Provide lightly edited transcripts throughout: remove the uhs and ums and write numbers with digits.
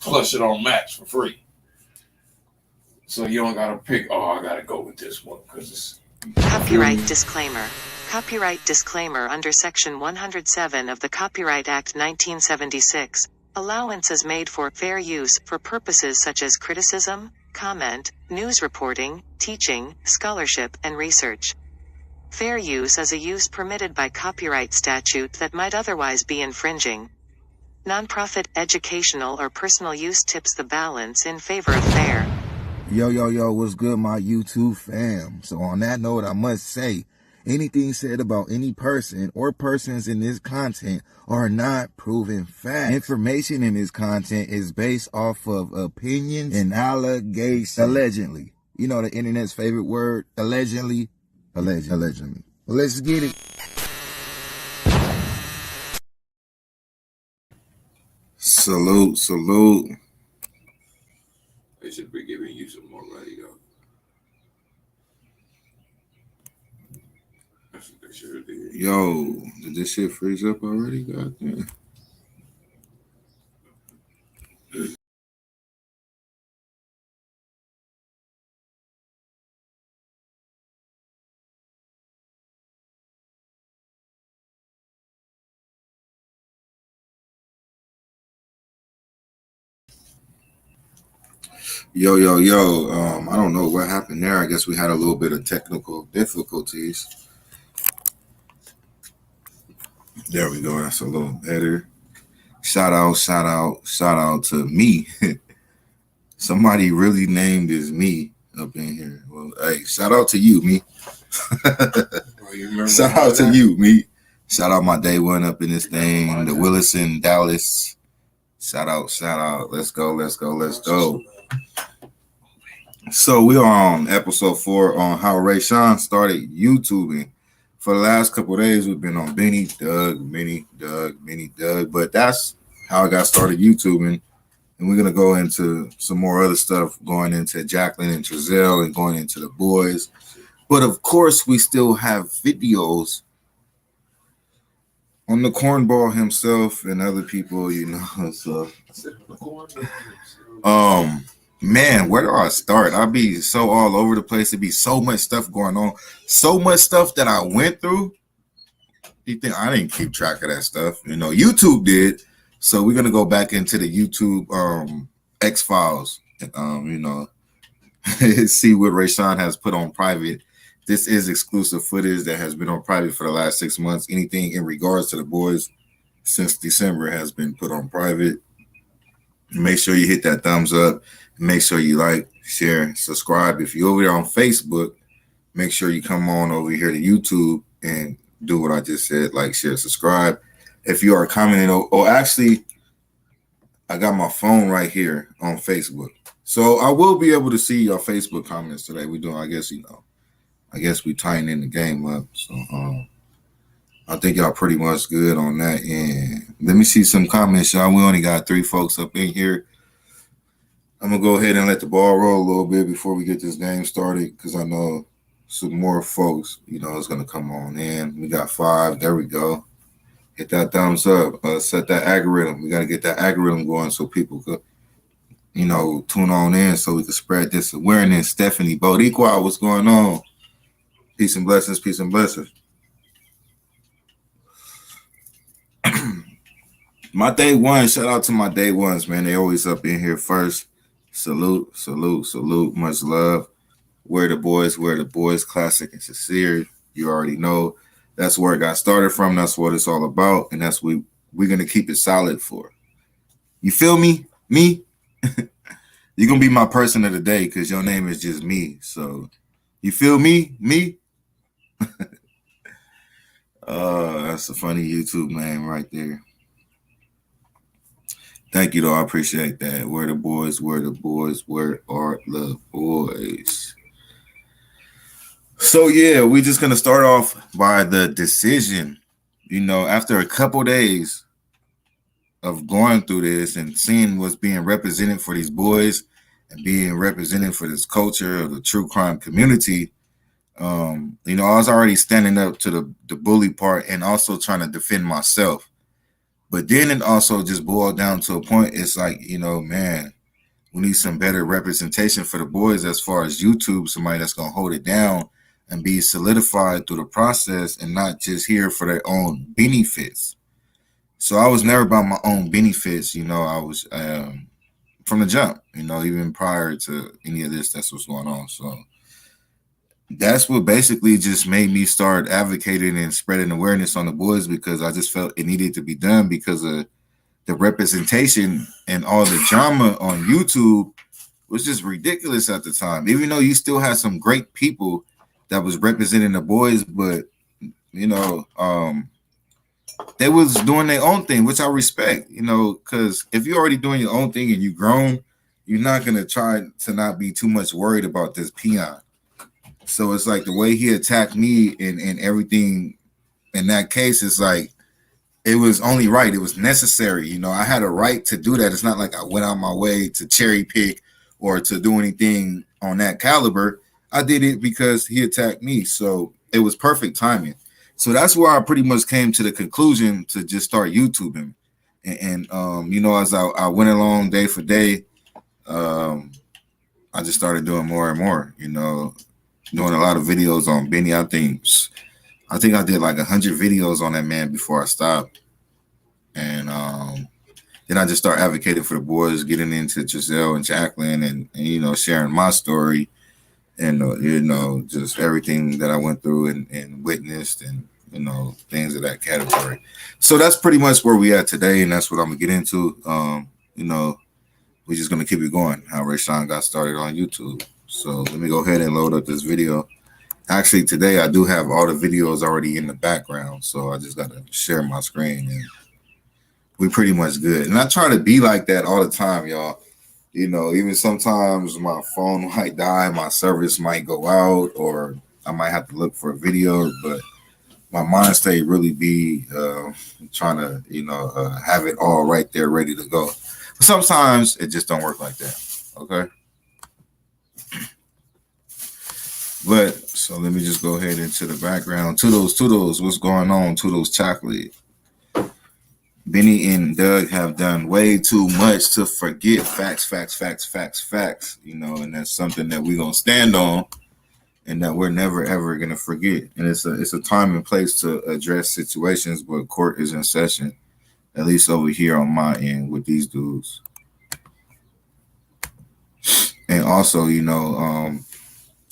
plus it on Max for free. So you don't gotta pick, oh, I gotta go with this one because it's Copyright disclaimer. Copyright disclaimer under Section 107 of the Copyright Act 1976. Allowance is made for fair use for purposes such as criticism, comment, news reporting, teaching, scholarship, and research. Fair use is a use permitted by copyright statute that might otherwise be infringing. Nonprofit, educational, or personal use tips the balance in favor of fair. Yo, what's good, my YouTube fam? So on that note, I must say, anything said about any person or persons in this content are not proven facts. Information in this content is based off of opinions and allegations. Allegedly. You know the internet's favorite word, allegedly. Allegedly. Well, let's get it. Salute. they should be giving you some more money though. That's what they should do. Yo, did this shit freeze up already? Goddamn. Yo. I don't know what happened there. I guess we had a little bit of technical difficulties. There we go. That's a little better. Shout out to me. Somebody really named as me up in here. Well, hey, shout out to you, me. Shout out to you, me. Shout out my day one up in this thing. The Willison, Dallas. Shout out. Let's go. So we are on episode 4 on how Rayshon started YouTubing. For the last couple of days, we've been on Benny, Doug, but that's how I got started YouTubing. And we're gonna go into some more other stuff, going into Jacqueline and Trezelle and going into the boys. But of course, we still have videos on the cornball himself and other people, you know. So man, where do I start? I'll be so all over the place. It'd be so much stuff going on. So much stuff that I went through. You think I didn't keep track of that stuff? You know, YouTube did. So we're gonna go back into the YouTube X-Files. You know, see what Rayshon has put on private. This is exclusive footage that has been on private for the last 6 months. Anything in regards to the boys since December has been put on private. Make sure you hit that thumbs up. Make sure you like, share, subscribe. If you're over there on Facebook, make sure you come on over here to YouTube and do what I just said, like, share, subscribe. If you are commenting, actually, I got my phone right here on Facebook. So I will be able to see your Facebook comments today. We doing, I guess we tightening the game up. So I think y'all pretty much good on that end. Let me see some comments, y'all. We only got 3 folks up in here. I'm going to go ahead and let the ball roll a little bit before we get this game started because I know some more folks, you know, is going to come on in. We got 5. There we go. Hit that thumbs up. Set that algorithm. We got to get that algorithm going so people could, you know, tune on in so we can spread this awareness. Stephanie Boricua, what's going on? Peace and blessings. My day one, shout out to my day ones, man. They always up in here first. Salute. Much love. Where the boys, classic and sincere. You already know that's where it got started from. That's what it's all about. And that's what we're going to keep it solid for. You feel me? Me? You're going to be my person of the day because your name is just me. So you feel me? Me? That's a funny YouTube name right there. Thank you, though. I appreciate that. Where the boys? Where are the boys? So, yeah, we're just going to start off by the decision. You know, after a couple days of going through this and seeing what's being represented for these boys and being represented for this culture of the true crime community, you know, I was already standing up to the bully part and also trying to defend myself. But then it also just boiled down to a point. It's like, man, we need some better representation for the boys as far as YouTube, somebody that's going to hold it down and be solidified through the process and not just here for their own benefits. So I was never about my own benefits. I was from the jump, even prior to any of this, that's what's going on. So that's what basically just made me start advocating and spreading awareness on the boys, because I just felt it needed to be done because of the representation and all the drama on YouTube was just ridiculous at the time. Even though you still had some great people that was representing the boys, but they was doing their own thing, which I respect, because if you're already doing your own thing and you've grown, you're not going to try to not be too much worried about this peon. So it's like the way he attacked me and everything in that case is like, it was only right. It was necessary. I had a right to do that. It's not like I went out my way to cherry pick or to do anything on that caliber. I did it because he attacked me. So it was perfect timing. So that's where I pretty much came to the conclusion to just start YouTubing. And as I went along day for day, I just started doing more and more, doing a lot of videos on Benny. I think I did like 100 videos on that man before I stopped. And then I just started advocating for the boys, getting into Giselle and Jacqueline and sharing my story and, just everything that I went through and witnessed and, things of that category. So that's pretty much where we at today. And that's what I'm going to get into. We're just going to keep it going, how Rayshon got started on YouTube. So let me go ahead and load up this video. Actually, today I do have all the videos already in the background, so I just got to share my screen, and we pretty much good. And I try to be like that all the time, y'all. Even sometimes my phone might die, my service might go out, or I might have to look for a video, but my mind state really be trying to, have it all right there ready to go. But sometimes it just don't work like that, okay? But so let me just go ahead into the background. Toodles, what's going on? Toodles Chocolate. Benny and Doug have done way too much to forget facts. And that's something that we're gonna stand on and that we're never ever gonna forget. And it's a time and place to address situations, but court is in session, at least over here on my end with these dudes. And also,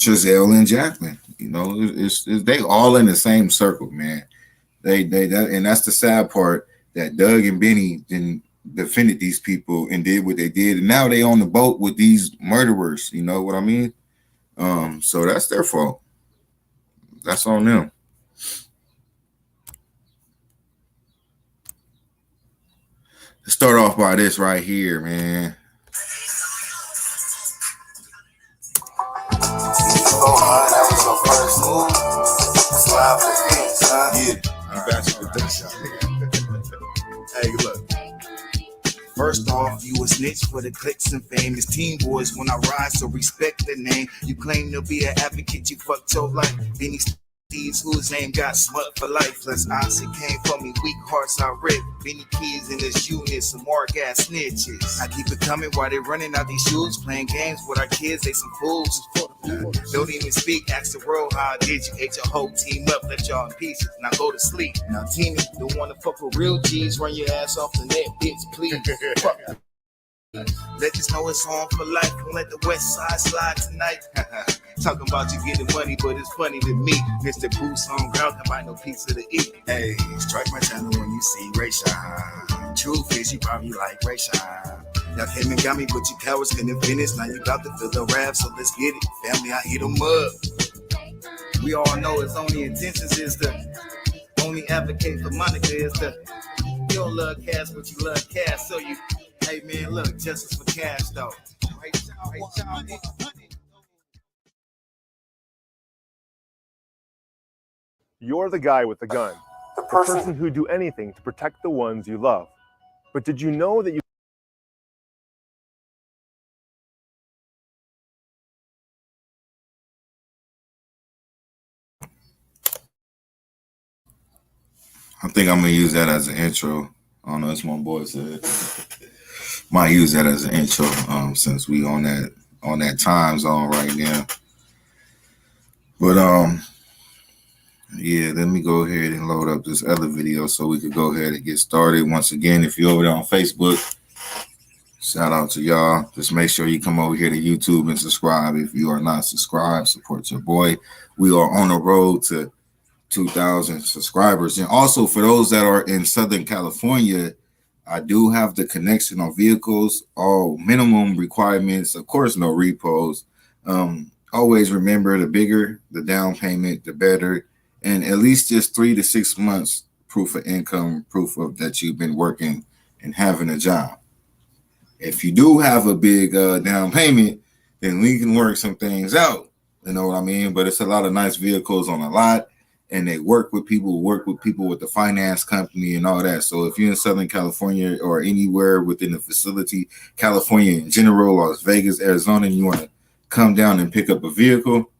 Giselle and Jacqueline, it's they all in the same circle, man. And that's the sad part, that Doug and Benny didn't defended these people and did what they did, and now they on the boat with these murderers. You know what I mean? So that's their fault. That's on them. Let's start off by this right here, man. That was your first move. Slide the hands, huh? Yeah, you got your production. Hey, look. First off, you a snitch for the clicks and fame. It's Team Boys when I rise, so respect the name. You claim to be an advocate, you fucked your life. Benny Steve's whose name got smut for life. Plus honestly came for me, weak hearts I rip. Benny kids in this unit, some more gas snitches. I keep it coming while they running out these shoes, playing games with our kids, they some fools. Don't even speak, ask the world how did you? Ate your whole team up, left y'all in pieces, now go to sleep. Now Tina, don't wanna fuck with real G's, run your ass off the net, bitch, please. Fuck. Let this know it's on for life, don't let the west side slide tonight. Talking about you getting money, but it's funny to me. Mr. Boots on ground, can buy no pizza to eat. Hey, strike my channel when you see Rayshon. Truth is, you probably like Rayshon. Y'all came and got me, but you cowards couldn't finish. Now you got to fill the rap, so let's get it. Family, I hit them up. We all know his only intentions is to only advocate for Monica is to you don't love cash, but you love cash. So you, hey man, look, justice for cash though. You're the guy with the gun, the person who'd do anything to protect the ones you love. But did you know that you I think I'm gonna use that as an intro. I don't know. That's what my boy said. Might use that as an intro. Since we on that time zone right now. But yeah, let me go ahead and load up this other video so we could go ahead and get started. Once again, if you're over there on Facebook, shout out to y'all. Just make sure you come over here to YouTube and subscribe. If you are not subscribed, support your boy. We are on the road to 2,000 subscribers. And also for those that are in Southern California, I do have the connection on vehicles, all minimum requirements, of course, no repos. Always remember, the bigger the down payment, the better. And at least just 3 to 6 months proof of income, proof of that you've been working and having a job. If you do have a big down payment, then we can work some things out. You know what I mean? But it's a lot of nice vehicles on a lot, and they work with people with the finance company and all that. So if you're in Southern California or anywhere within the facility, California in general, Las Vegas, Arizona, and you want to come down and pick up a vehicle,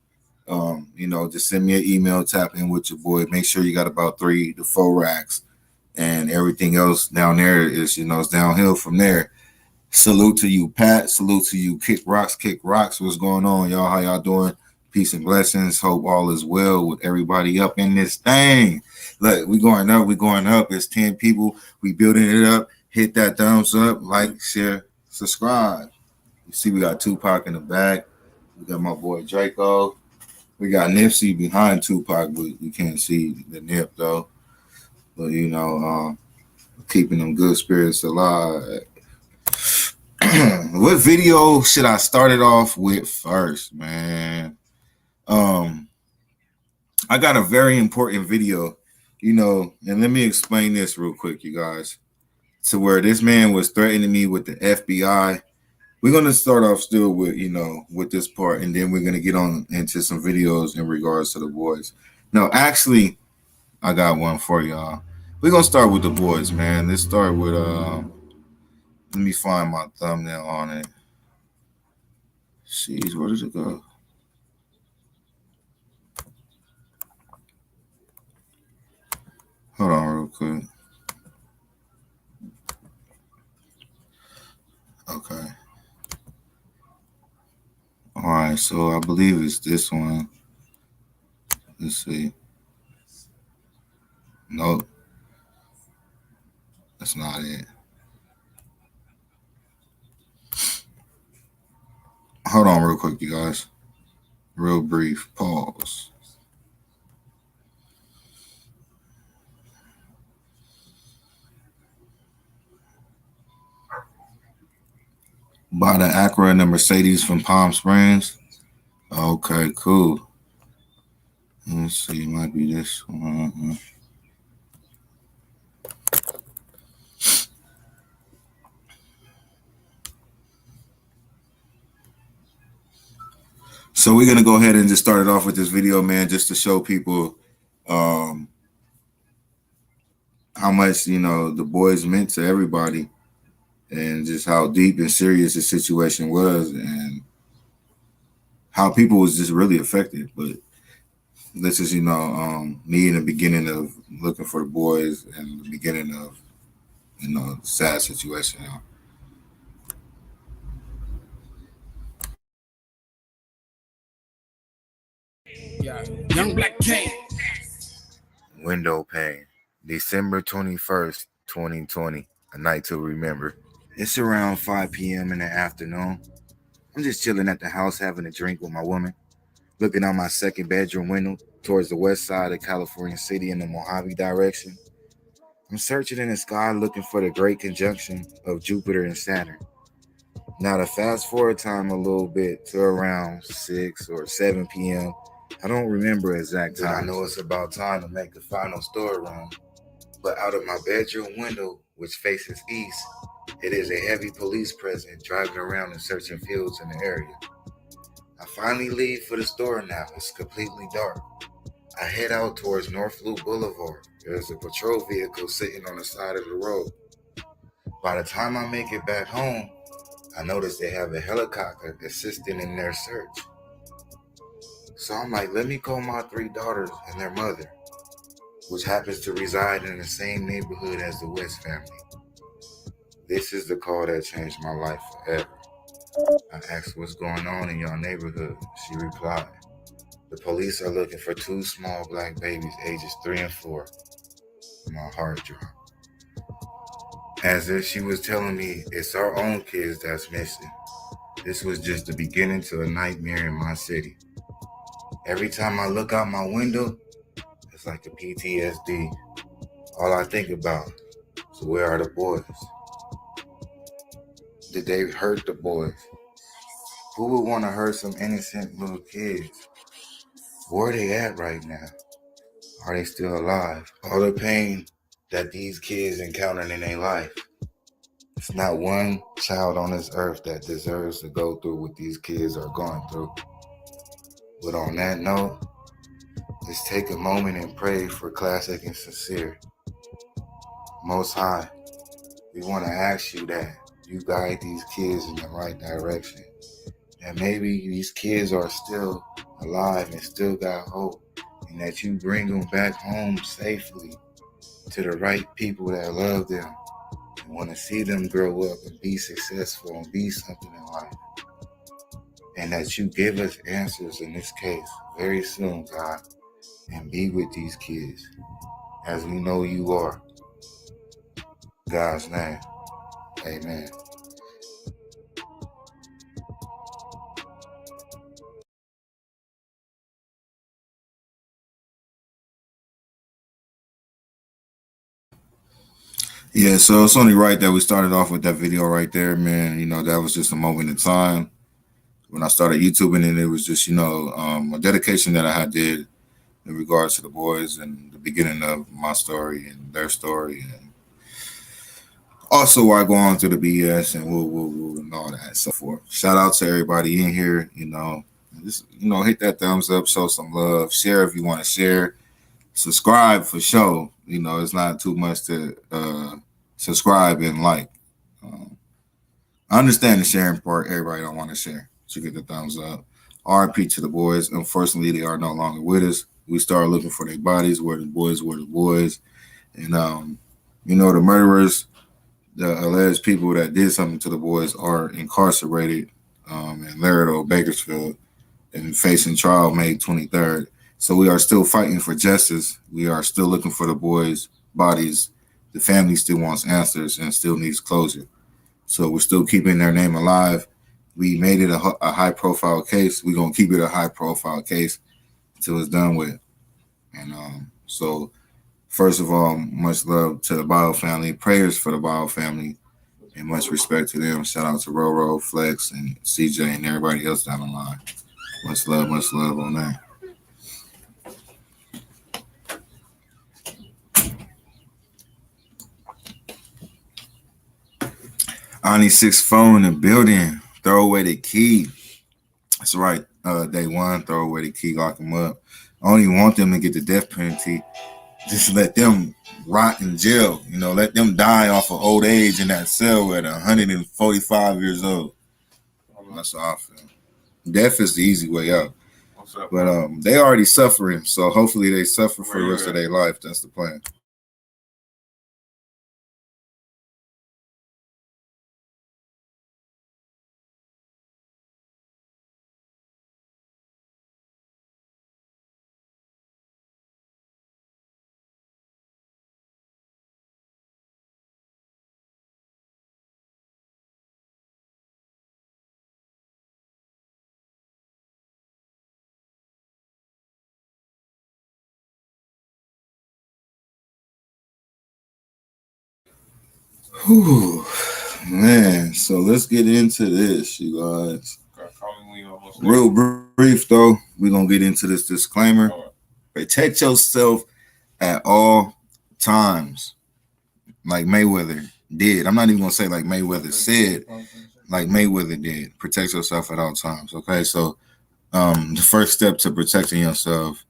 just send me an email, tap in with your boy. Make sure you got about 3 to 4 racks, and everything else down there is, it's downhill from there. Salute to you, Pat. Salute to you, Kick Rocks. What's going on, y'all? How y'all doing? Peace and blessings. Hope all is well with everybody up in this thing. Look, we going up. It's 10 people. We building it up. Hit that thumbs up, like, share, subscribe. You see, we got Tupac in the back. We got my boy Draco. We got Nipsey behind Tupac, but you can't see the nip though. But keeping them good spirits alive. What video should I start it off with first, man? I got a very important video, and let me explain this real quick, you guys. To where this man was threatening me with the FBI. We're going to start off still with, with this part, and then we're going to get on into some videos in regards to the boys. No, actually, I got one for y'all. We're going to start with the boys, man. Let's start with, let me find my thumbnail on it. Jeez, where does it go? Hold on real quick. Okay. All right, so I believe it's this one. Let's see. Nope. That's not it. Hold on real quick, you guys. Real brief pause. Buy the Acura and the Mercedes from Palm Springs. Okay, cool. Let's see, it might be this one. So we're gonna go ahead and just start it off with this video, man, just to show people how much the boys meant to everybody, and just how deep and serious the situation was, and how people was just really affected. But this is, me in the beginning of looking for the boys and the beginning of, the sad situation. Yeah, Young Black King. Window pane, December 21st, 2020, a night to remember. It's around 5 p.m. in the afternoon. I'm just chilling at the house having a drink with my woman, looking out my second bedroom window towards the west side of California City in the Mojave direction. I'm searching in the sky looking for the great conjunction of Jupiter and Saturn. Now to fast forward time a little bit to around 6 or 7 p.m. I don't remember exact time. I know it's about time to make the final story run. But out of my bedroom window, which faces east, it is a heavy police presence driving around and searching fields in the area. I finally leave for the store now. It's completely dark. I head out towards North Loop Boulevard. There's a patrol vehicle sitting on the side of the road. By the time I make it back home, I notice they have a helicopter assisting in their search. So I'm like, let me call my 3 daughters and their mother. which happens to reside in the same neighborhood as the West family. This is the call that changed my life forever. I asked what's going on in your neighborhood. She replied, the police are looking for 2 small black babies ages 3 and 4. My heart dropped. As if she was telling me it's our own kids that's missing. This was just the beginning to a nightmare in my city. Every time I look out my window, it's like a PTSD. All I think about is where are the boys? Did they hurt the boys? Who would want to hurt some innocent little kids? Where are they at right now? Are they still alive? All the pain that these kids encountered in their life. It's not one child on this earth that deserves to go through what these kids are going through. But on that note, let's take a moment and pray for Classic and Sincere. Most High, we want to ask you that you guide these kids in the right direction. And maybe these kids are still alive and still got hope. And that you bring them back home safely to the right people that love them and want to see them grow up and be successful and be something in life. And that you give us answers in this case very soon, God, and be with these kids as we know you are. In God's name, amen. Yeah, so it's only right that we started off with that video right there, man. You know, that was just a moment in time. When I started YouTubing, and it was just, a dedication that I did in regards to the boys and the beginning of my story and their story. And also why I go on to the BS and we'll and all that and so forth. Shout out to everybody in here, just, hit that thumbs up, show some love, share if you want to share. Subscribe for sure. It's not too much to subscribe and like. I understand the sharing part. Everybody don't want to share. So get the thumbs up. RIP to the boys. Unfortunately, they are no longer with us. We started looking for their bodies. Where the boys were the boys. And, the murderers, the alleged people that did something to the boys are incarcerated in Laredo, Bakersfield, and facing trial May 23rd. So we are still fighting for justice. We are still looking for the boys' bodies. The family still wants answers and still needs closure. So we're still keeping their name alive. We made it a high-profile case. We're going to keep it a high-profile case until it's done with. And so, first of all, much love to the Bio family. Prayers for the Bio family. And much respect to them. Shout out to Roro, Flex, and CJ, and everybody else down the line. Much love on that. Ani 6 phone in the building. Throw away the key. That's right. Day one, throw away the key, lock them up. I don't even want them to get the death penalty. Just let them rot in jail. Let them die off of old age in that cell at 145 years old. That's how I feel. Death is the easy way out. But they already suffering, so hopefully they suffer for the rest of their life. That's the plan. Whew, man, so let's get into this, you guys. Real brief, though. We're going to get into this disclaimer. Protect yourself at all times, like Mayweather did. I'm not even going to say like Mayweather said, like Mayweather did. Protect yourself at all times, okay? So the first step to protecting yourself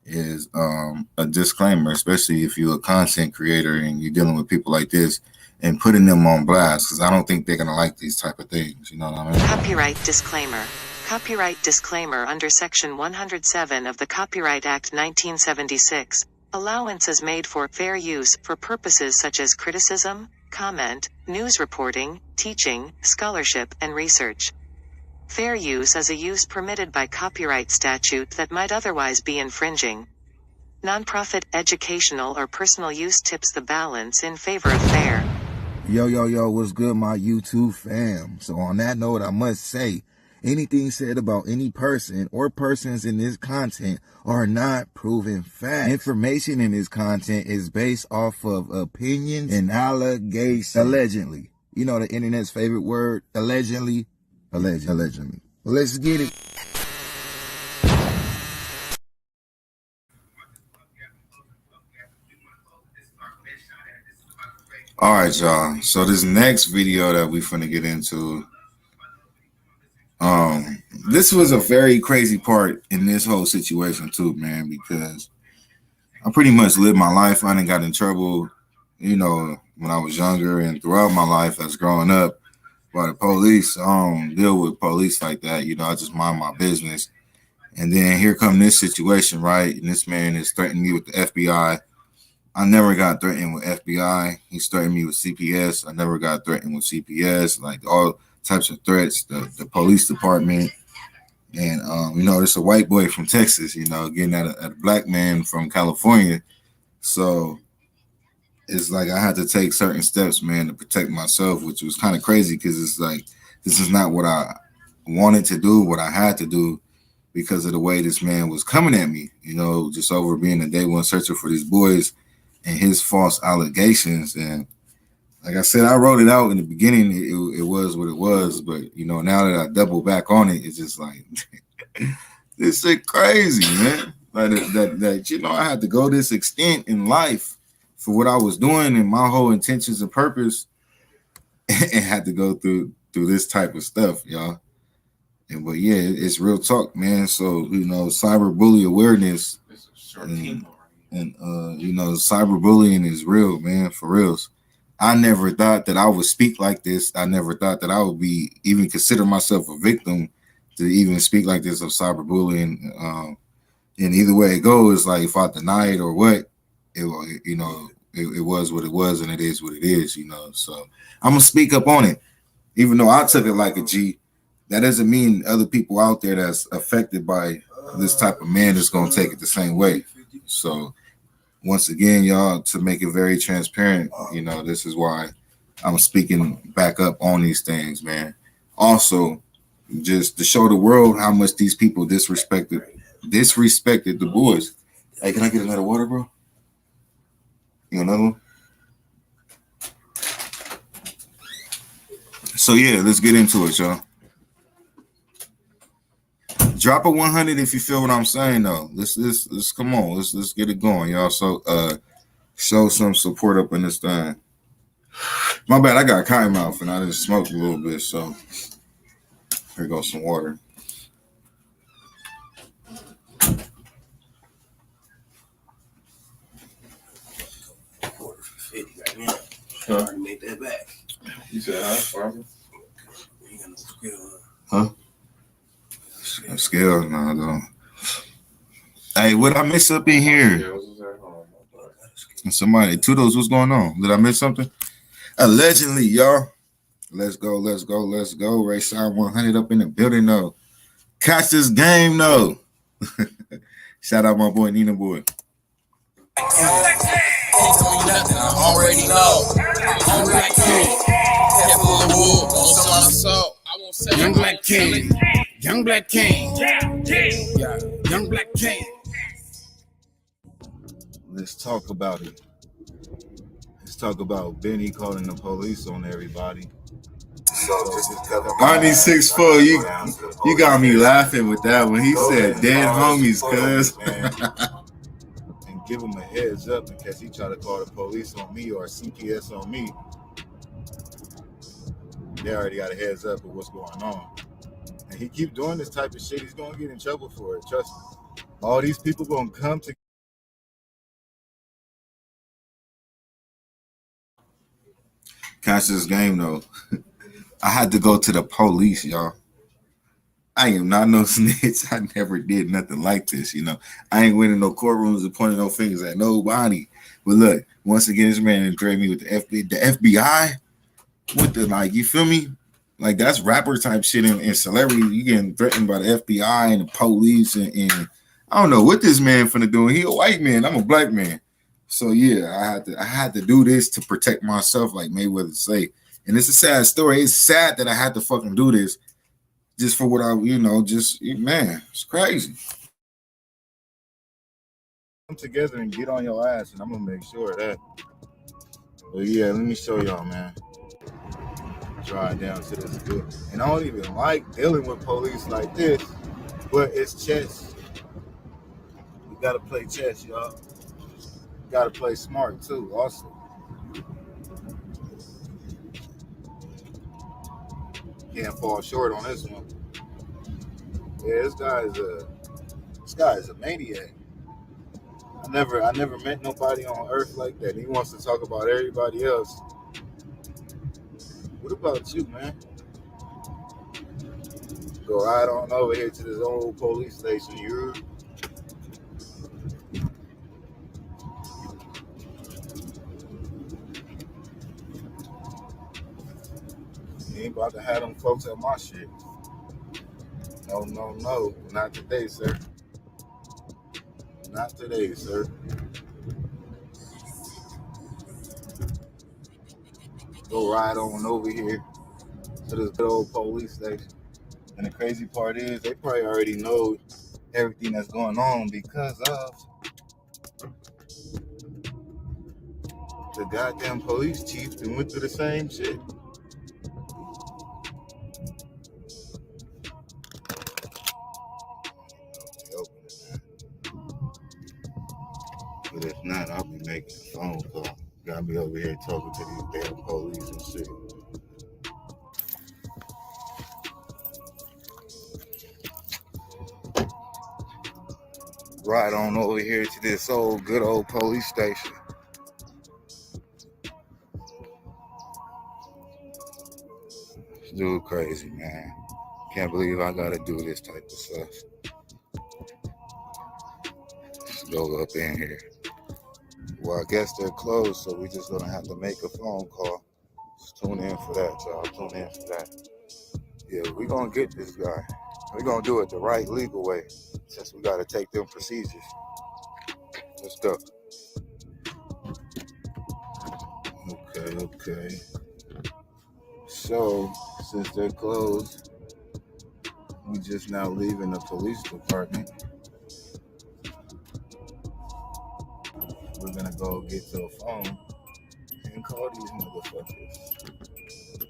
is a disclaimer, especially if you're a content creator and you're dealing with people like this, and putting them on blast, because I don't think they're going to like these type of things. You know what I mean? Copyright disclaimer. Copyright disclaimer under Section 107 of the Copyright Act 1976 Allowance is made for fair use for purposes such as criticism, comment, news reporting, teaching, scholarship, and research. Fair use is a use permitted by copyright statute that might otherwise be infringing. Nonprofit, educational, or personal use tips the balance in favor of fair. Yo, what's good, my YouTube fam? So on that note, I must say, anything said about any person or persons in this content are not proven facts. Information in this content is based off of opinions and allegations. Allegedly. You know the internet's favorite word, allegedly. Allegedly. Well, let's get it. All right, y'all. So this next video that we finna get into, this was a very crazy part in this whole situation too, man, because I pretty much lived my life. I done got in trouble, you know, when I was younger and throughout my life as growing up by the police. I don't deal with police like that. You know, I just mind my business. And then here come this situation, right? And this man is threatening me with the FBI. I never got threatened with FBI. He's threatened me with CPS. I never got threatened with CPS, like all types of threats, the police department. And, you know, it's a white boy from Texas, you know, getting at a black man from California. So it's like I had to take certain steps, man, to protect myself, which was kind of crazy because it's like this is not what I wanted to do, what I had to do because of the way this man was coming at me, you know, just over being a day one searcher for these boys and his false allegations. And like I said, I wrote it out in the beginning. It was what it was. But, you know, now that I double back on it, it's just like, this shit crazy, man. Like that, you know, I had to go this extent in life for what I was doing and my whole intentions and purpose and had to go through this type of stuff, y'all. And but yeah, it's real talk, man. So, you know, cyberbully awareness and you know, cyberbullying is real, man, for reals. I never thought that I would speak like this. I never thought that I would be even consider myself a victim to even speak like this of cyberbullying. And either way it goes, like if I deny it or what, it you know, it was what it was and it is what it is, you know. So I'm gonna speak up on it, even though I took it like a G. That doesn't mean other people out there that's affected by this type of man is gonna take it the same way. So once again, y'all, to make it very transparent, you know, this is why I'm speaking back up on these things, man. Also, just to show the world how much these people disrespected the boys. Hey, can I get another water, bro? You want another one? So yeah, let's get into it, y'all. Drop a 100 if you feel what I'm saying, though. Let's come on. Let's get it going, y'all. So show some support up in this thing. My bad, I got cotton mouth and I just smoked a little bit, so here goes some water. Order for 50 right now. I already made that back. You said, Barbara? You ain't got no skill, Huh? Scale? No, I don't. Hey, what I miss up in here? And somebody, Toodles, what's going on? Did I miss something? Allegedly, y'all. Let's go. Rayshon 100 up in the building, though. Catch this game, though. Shout out my boy, Nina Boy. Can't tell me nothing, I already know. Young Black King, head full of wool, on some of my soul. I won't say Young Black King, Young Black King, yeah, Young Black King. Let's talk about it. Let's talk about Benny calling the police on everybody. Arnie 6'4", you got me laughing with that when he said dead homies, cuz. And give him a heads up in case he try to call the police on me or CPS on me. They already got a heads up of what's going on. And he keep doing this type of shit, he's gonna get in trouble for it. Trust me. All these people gonna come to catch this game, though. I had to go to the police, y'all. I am not no snitch. I never did nothing like this, you know. I ain't went in no courtrooms and pointing no fingers at nobody. But look, once again, this man threatened me with the FBI. What the, like, you feel me? Like, that's rapper type shit and celebrity. You getting threatened by the FBI and the police and I don't know what this man finna do. He a white man. I'm a black man. So yeah, I had to do this to protect myself, like Mayweather say. And it's a sad story. It's sad that I had to fucking do this just for what I, you know, just, man, it's crazy. Come together and get on your ass, and I'm gonna make sure of that. But yeah, let me show y'all, man. Drive down to this good. And I don't even like dealing with police like this, but it's chess. You gotta play chess, y'all. You gotta play smart too, also. Can't fall short on this one. Yeah, this guy is a maniac. I never met nobody on earth like that. He wants to talk about everybody else. What about you, man? Go right on over here to this old police station. You ain't about to have them folks at my shit. No, not today, sir. Not today, sir. Go right on over here to this good old police station. And the crazy part is they probably already know everything that's going on because of the goddamn police chief that went through the same shit. But if not, I'll be making a phone call. Got me over here talking to these damn police and shit. Right on over here to this good old police station. This dude crazy, man. Can't believe I gotta do this type of stuff. Let's go up in here. Well, I guess they're closed, so we just gonna have to make a phone call. Just tune in for that, y'all. Tune in for that. Yeah, we gonna get this guy. We're gonna do it the right legal way, since we gotta take them procedures. Let's go. Okay. So, since they're closed, we just now leaving the police department. We're gonna go get to a phone and call these motherfuckers.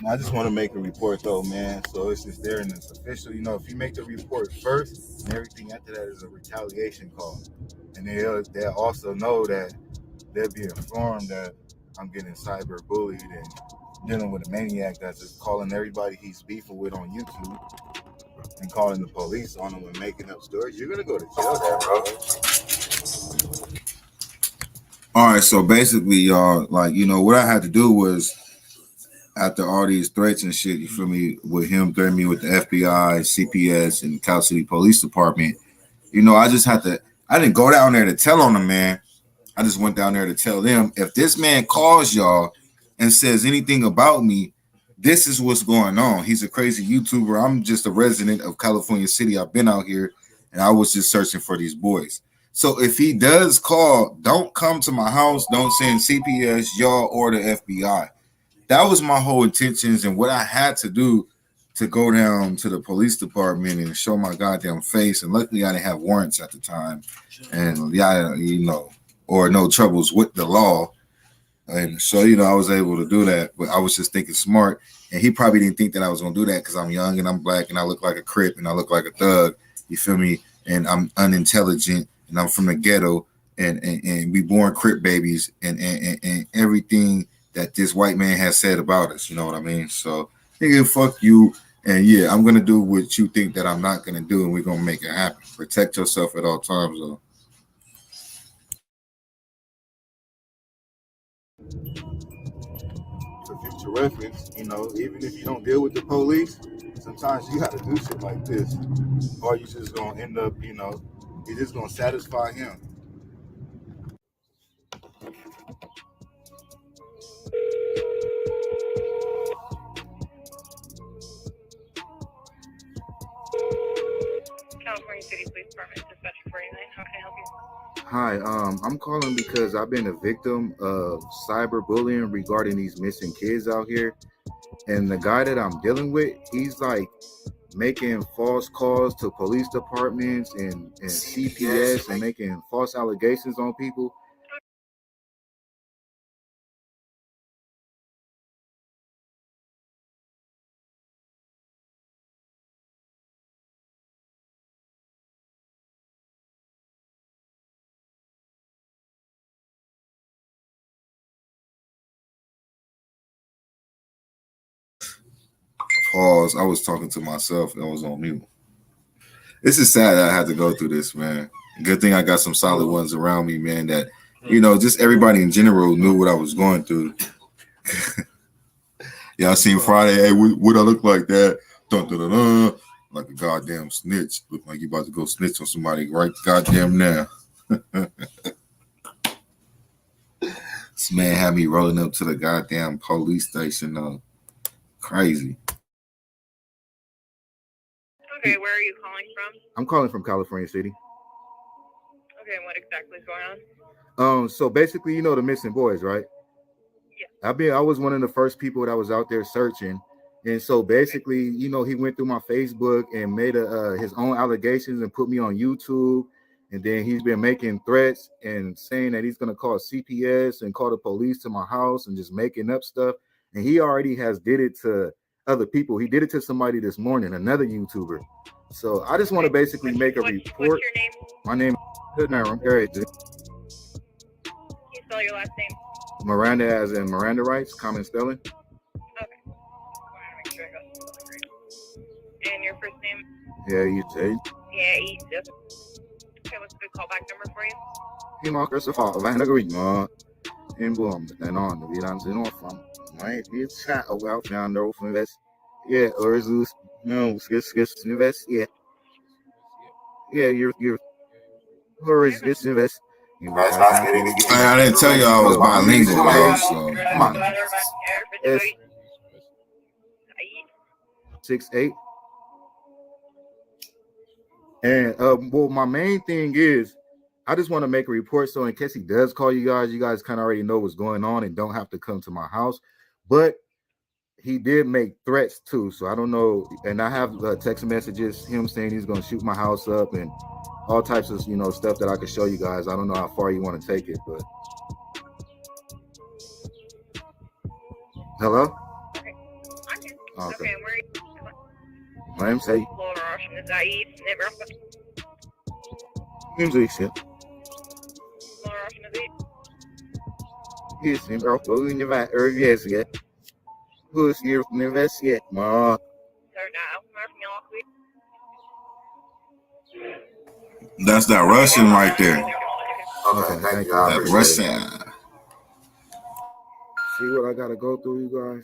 I just want to make a report though, man. So it's just there and it's official. You know, if you make the report first, and everything after that is a retaliation call. And they'll also know that they'll be informed that I'm getting cyber bullied and dealing with a maniac that's just calling everybody he's beefing with on YouTube and calling the police on him and making up stories. You're gonna go to jail there, bro. All right, so basically, y'all, like, you know, what I had to do was, after all these threats and shit, you feel me, with him threatening me with the FBI, CPS, and Cal City Police Department, you know, I didn't go down there to tell on the man. I just went down there to tell them, if this man calls y'all and says anything about me, this is what's going on. He's a crazy YouTuber. I'm just a resident of California City. I've been out here, and I was just searching for these boys. So if he does call, don't come to my house. Don't send CPS, y'all, or the FBI. That was my whole intentions and what I had to do to go down to the police department and show my goddamn face. And luckily I didn't have warrants at the time. And yeah, you know, or no troubles with the law. And so, you know, I was able to do that, but I was just thinking smart. And he probably didn't think that I was going to do that because I'm young and I'm black and I look like a Crip and I look like a thug. You feel me? And I'm unintelligent and I'm from the ghetto and we born Crip babies and everything that this white man has said about us, you know what I mean? So, nigga, fuck you. And yeah, I'm gonna do what you think that I'm not gonna do, and we're gonna make it happen. Protect yourself at all times, though. For future reference, you know, even if you don't deal with the police, Sometimes you gotta do shit like this, or you just gonna end up, you're just gonna satisfy him. California City Police Department, Dispatch 49. How can I help you? Hi, I'm calling because I've been a victim of cyberbullying regarding these missing kids out here. And the guy that I'm dealing with, he's like making false calls to police departments and CPS and making false allegations on people. Pause. I was talking to myself. I was on mute. This is sad that I had to go through this, man. Good thing I got some solid ones around me, man, that, just everybody in general knew what I was going through. Y'all seen Friday, hey, what I look like that? Dun, dun, dun, dun. Like a goddamn snitch. Look like you about to go snitch on somebody right goddamn now. This man had me rolling up to the goddamn police station. Crazy. Okay, where are you calling from? I'm calling from California City. Okay, and what exactly is going on? So basically, the missing boys, right? Yeah. I was one of the first people that was out there searching. And so basically, he went through my Facebook and made his own allegations and put me on YouTube. And then he's been making threats and saying that he's going to call CPS and call the police to my house and just making up stuff. And he already has did it to other people. He did it to somebody this morning, another YouTuber. So I just want to basically make a report. What's your name? My name is Aaron. Can you spell your last name? Miranda, as in Miranda rights, common spelling. Okay. I want to make sure I got the spelling right. And your first name? Yeah, you say. Yeah, Edith. Okay, what's a good callback number for you? He markers of all van agreement. In boom, and on the Vilans in Orphan. Right, it's chat about now, no from West. Yeah, or is this no, skis invest? Yeah. Yeah, you're, or is this invest? I didn't tell you I was bilingual, bro. So come on. 6'8". And well, my main thing is I just want to make a report so in case he does call you guys kind of already know what's going on and don't have to come to my house. But he did make threats too, so I don't know. And I have text messages, him saying he's going to shoot my house up and all types of stuff that I could show you guys. I don't know how far you want to take it, but hello. Okay. Okay. And where are you? My name's Say. Rayshon, is that Eve? Musician. Rayshon, is Eve? Yes, in Brooklyn, yes, yeah. Who's here from the West yet, ma? That's that Russian right there. Okay, thank you. That Russian. See what I gotta go through, you guys?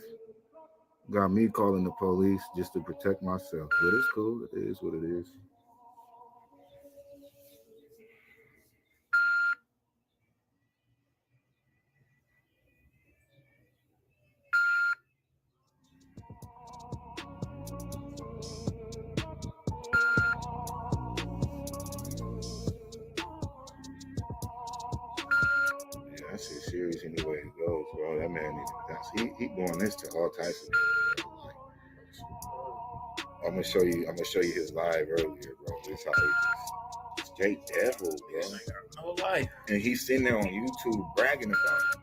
Got me calling the police just to protect myself. But it's cool. It is what it is. That shit serious anyway it goes, bro. That man needs he doing this to all types of people. I'm gonna show you his live earlier, bro. This how he straight devil, bro. No life. And he's sitting there on YouTube bragging about it.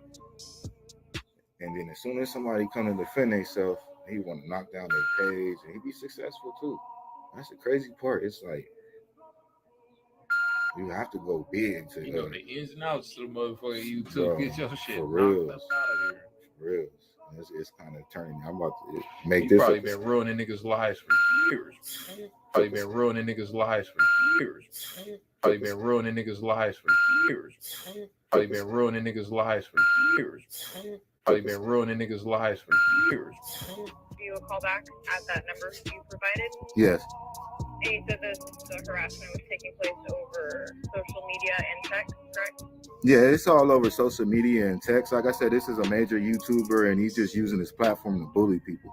And then as soon as somebody come to defend themselves, he want to knock down their page and he be successful too. That's the crazy part. It's like you have to go big to the ins and outs to the motherfucking YouTube. Bro, Get your shit for knocked real. up out of here. For real. It's kind of turning. I'm about to make He this. probably been ruining niggas' lives for years. Probably been ruining niggas' lives for years. Probably been ruining niggas' lives for years. Probably been ruining niggas' lives for years. Probably been ruining niggas' lives for years. You a call back at that number you provided. Yes. And you said that the harassment was taking place over social media and text, correct? Yeah, it's all over social media and text. Like I said, this is a major YouTuber, and he's just using his platform to bully people.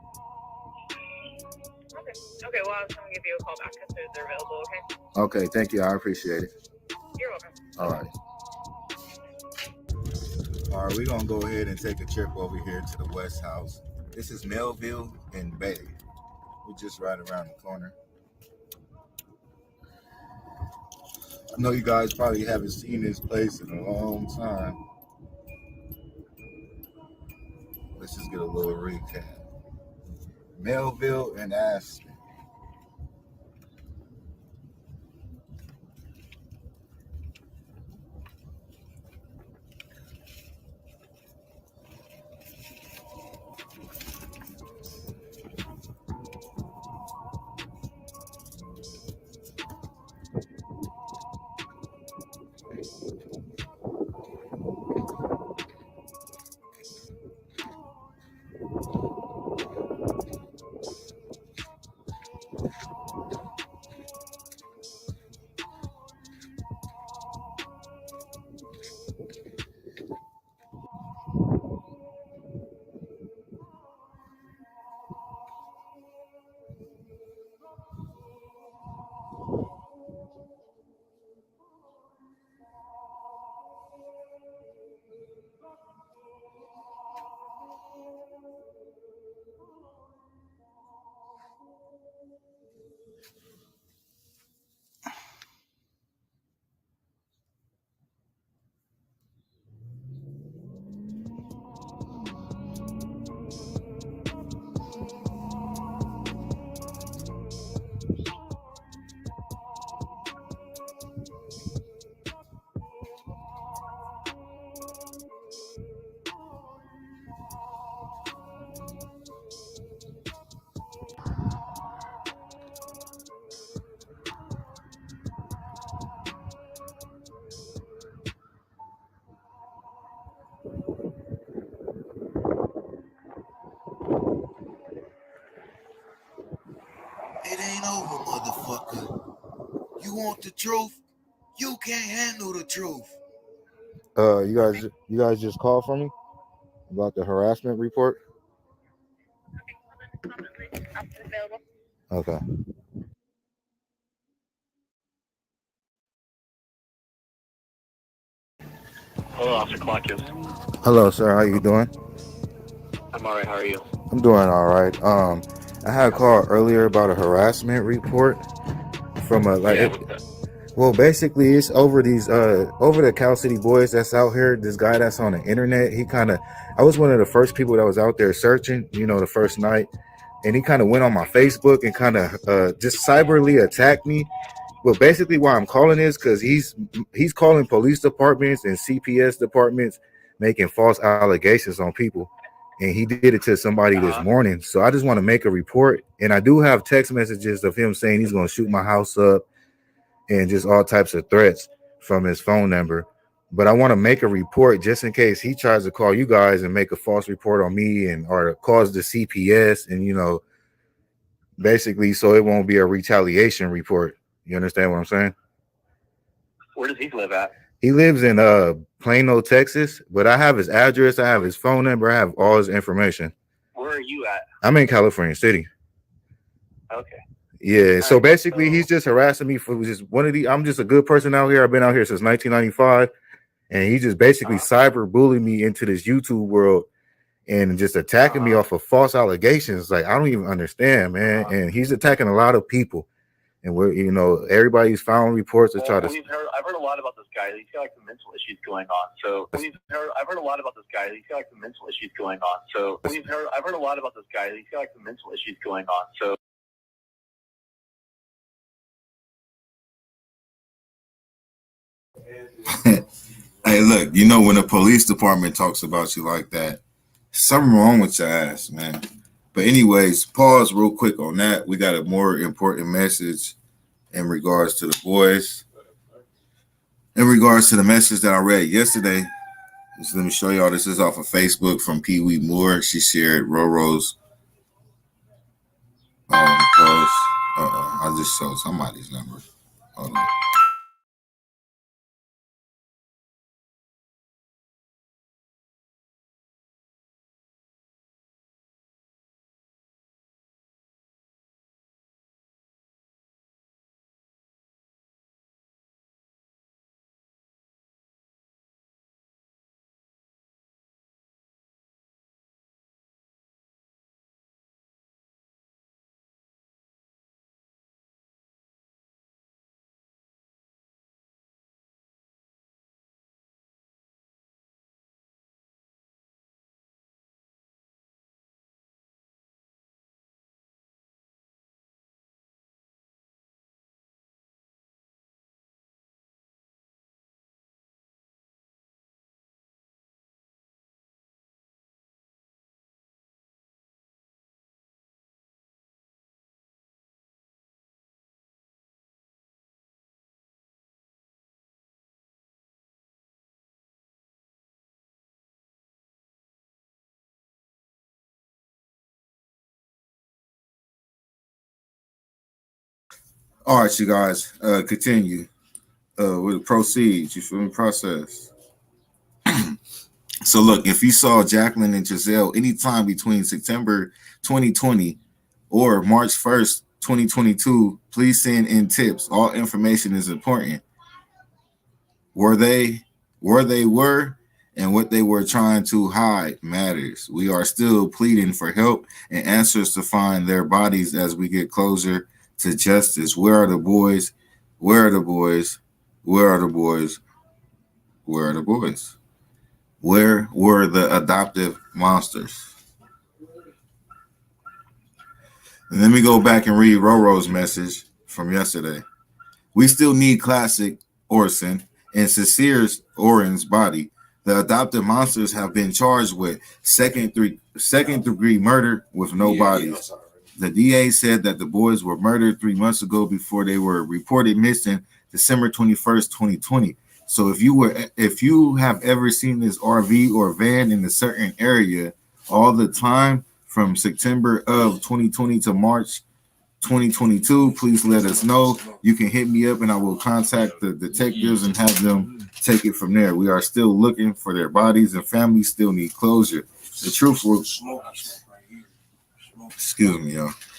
Okay, well, I was going to give you a call back as soon as they're available, okay? Okay, thank you. I appreciate it. You're welcome. All right. All right, we're going to go ahead and take a trip over here to the West House. This is Melville and Bay. We're just right around the corner. I know you guys probably haven't seen this place in a long time. Let's just get a little recap. Melville and Aspen. It ain't over, motherfucker. You want the truth? You can't handle the truth. You guys just called for me about the harassment report? Available. Okay. Hello, Officer Claudius. Hello, sir. How you doing? I'm alright. How are you? I'm doing all right. I had a call earlier about a harassment report from a well, basically it's over these over the Cal City boys that's out here. This guy that's on the internet, I was one of the first people that was out there searching, the first night, and he kind of went on my Facebook and kind of just cyberly attacked me. Well, basically why I'm calling is because he's calling police departments and CPS departments, making false allegations on people. And he did it to somebody this morning. So I just want to make a report. And I do have text messages of him saying he's going to shoot my house up and just all types of threats from his phone number. But I want to make a report just in case he tries to call you guys and make a false report on me or cause the CPS and, basically so it won't be a retaliation report. You understand what I'm saying? Where does he live at? He lives in Plano, Texas, but I have his address, I have his phone number, I have all his information. Where are you at? I'm in California City. Okay. Yeah, so basically he's just harassing me for just I'm just a good person out here. I've been out here since 1995, and he just basically cyber bullied me into this YouTube world and just attacking me off of false allegations. Like, I don't even understand, man. And he's attacking a lot of people. And everybody's filing reports to try to. I've heard a lot about this guy. He's got like some mental issues going on. So I've heard a lot about this guy. He's got like some mental issues going on. So I've heard a lot about this guy. He's got like some mental issues going on. So. Hey, look, when the police department talks about you like that, something wrong with your ass, man. But anyways, pause real quick on that. We got a more important message in regards to the boys. In regards to the message that I read yesterday, let me show y'all. This is off of Facebook from Pee Wee Moore. She shared Roro's Post. I just saw somebody's number. Hold on. All right, you guys, continue. We'll proceed. You feel me? Process. So look, if you saw Jacqueline and Giselle anytime between September 2020 or March 1st, 2022, please send in tips. All information is important. Where they were, and what they were trying to hide matters. We are still pleading for help and answers to find their bodies as we get closer to justice. Where are the boys? Where are the boys? Where are the boys? Where are the boys? Where were the adoptive monsters? And let me go back and read Roro's message from yesterday. We still need classic Orson and Cecire's Oren's body. The adoptive monsters have been charged with second degree murder with no bodies. The DA said that the boys were murdered 3 months ago before they were reported missing December 21st, 2020. So if you have ever seen this RV or van in a certain area all the time from September of 2020 to March 2022, please let us know. You can hit me up and I will contact the detectives and have them take it from there. We are still looking for their bodies and families still need closure. The truth will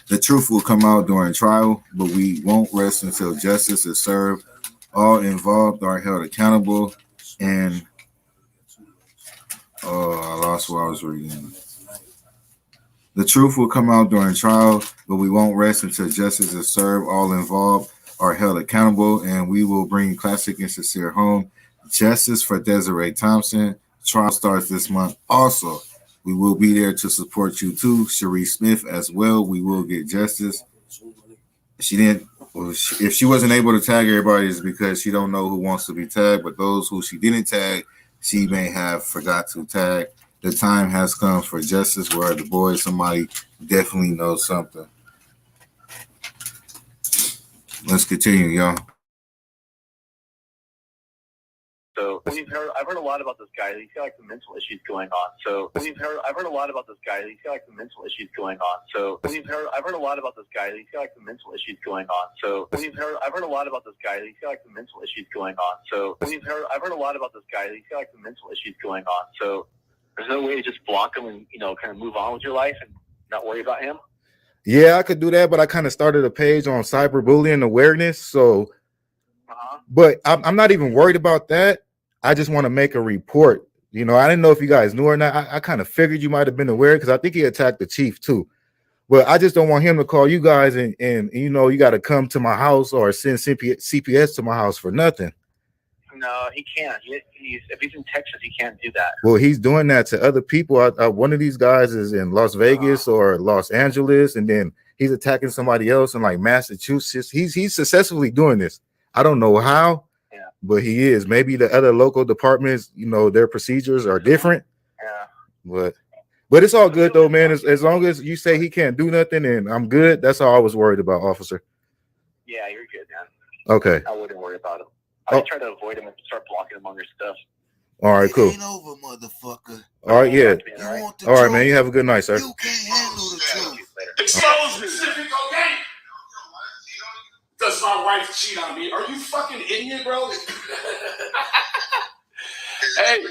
The truth will come out during trial, but we won't rest until justice is served. All involved are held accountable, and I lost what I was reading. The truth will come out during trial, but we won't rest until justice is served. All involved are held accountable, and we will bring Classic and Sincere home. Justice for Desiree Thompson. Trial starts this month. Also, we will be there to support you too, Cherie Smith as well. We will get justice. If she wasn't able to tag everybody, it's because she don't know who wants to be tagged. But those who she didn't tag, she may have forgot to tag. The time has come for justice. Where are the boys? Somebody definitely knows something. Let's continue, y'all. So I've heard a lot about this guy. He's got like some mental issues going on. So I've heard a lot about this guy. He's got like some mental issues going on. So I've heard a lot about this guy. He's got like some mental issues going on. So I've heard a lot about this guy. He's got like some mental issues going on. So I've heard a lot about this guy. He's got like some mental issues going on. So there's no way to just block him and kind of move on with your life and not worry about him. Yeah, I could do that, but I kind of started a page on cyberbullying awareness. So, but I'm not even worried about that. I just want to make a report. I didn't know if you guys knew or not. I kind of figured you might have been aware because I think he attacked the chief too. But I just don't want him to call you guys and you got to come to my house or send CPS to my house for nothing. No, he can't. If he's in Texas, he can't do that. Well, he's doing that to other people. One of these guys is in Las Vegas or Los Angeles, and then he's attacking somebody else in like Massachusetts. He's successfully doing this. I don't know how, but he is. Maybe the other local departments, their procedures are different. Yeah. But it's all good though, man. As long as you say he can't do nothing, and I'm good. That's all I was worried about, officer. Yeah, you're good, man. Okay. I wouldn't worry about him. I try to avoid him and start blocking him on your stuff. All right, cool. It ain't over, motherfucker. All right, yeah. You want the all right, truth? man. You have a good night, sir. You can't handle the truth. Expose me. Does my wife cheat on me? Are you fucking idiot, bro? Hey,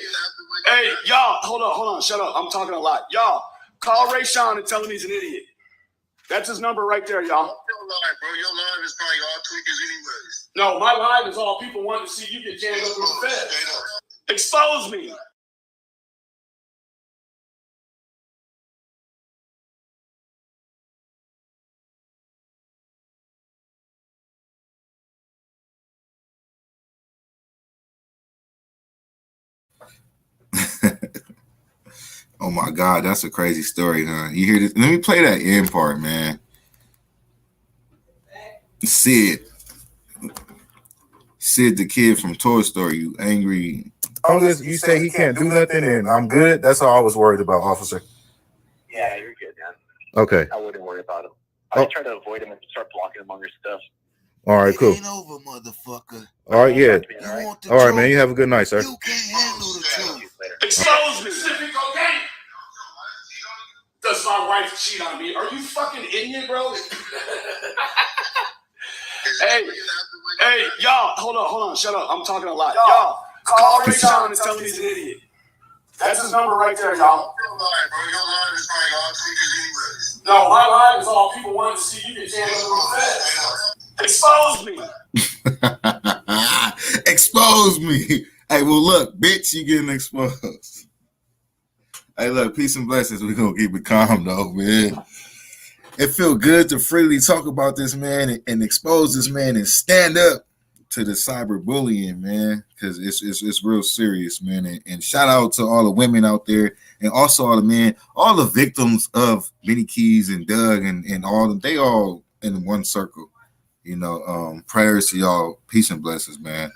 y'all, hold on, shut up. I'm talking a lot. Y'all, call Rayshon and tell him he's an idiot. That's his number right there, y'all. Your live, bro. Your live is probably all tweakers anyways. No, my live is all people want to see you get jammed up in the fed. Expose me. Oh my God, that's a crazy story, huh? You hear this? Let me play that end part, man. Sid, the kid from Toy Story, you angry. You say he can't do nothing and I'm good? That's all I was worried about, officer. Yeah, you're good, man. Okay. I wouldn't worry about him. I just try to avoid him and start blocking him on your stuff. All right, cool. It ain't over, motherfucker. All right, yeah. You want the All right, truth? man. You have a good night, sir. You can't handle the truth. Expose me. Pacific, okay? Does my wife cheat on me? Are you fucking idiot, bro? Hey, y'all, hold on, shut up. I'm talking a lot. Y'all, call Rayshon and tell him he's an idiot. That's his number right there, y'all. Your live, bro. Your live is probably all tweakers anyways. No, my live is all people want to see you get jammed up in the fed. Expose me. Expose me. Hey, well, look, bitch, you getting exposed. Hey, look, peace and blessings. We're going to keep it calm, though, man. It feel good to freely talk about this, man, and expose this, man, and stand up to the cyberbullying, man, because it's real serious, man. And shout out to all the women out there and also all the men, all the victims of Benny Keys and Doug and all them. They all in one circle, you know. Prayers to y'all. Peace and blessings, man.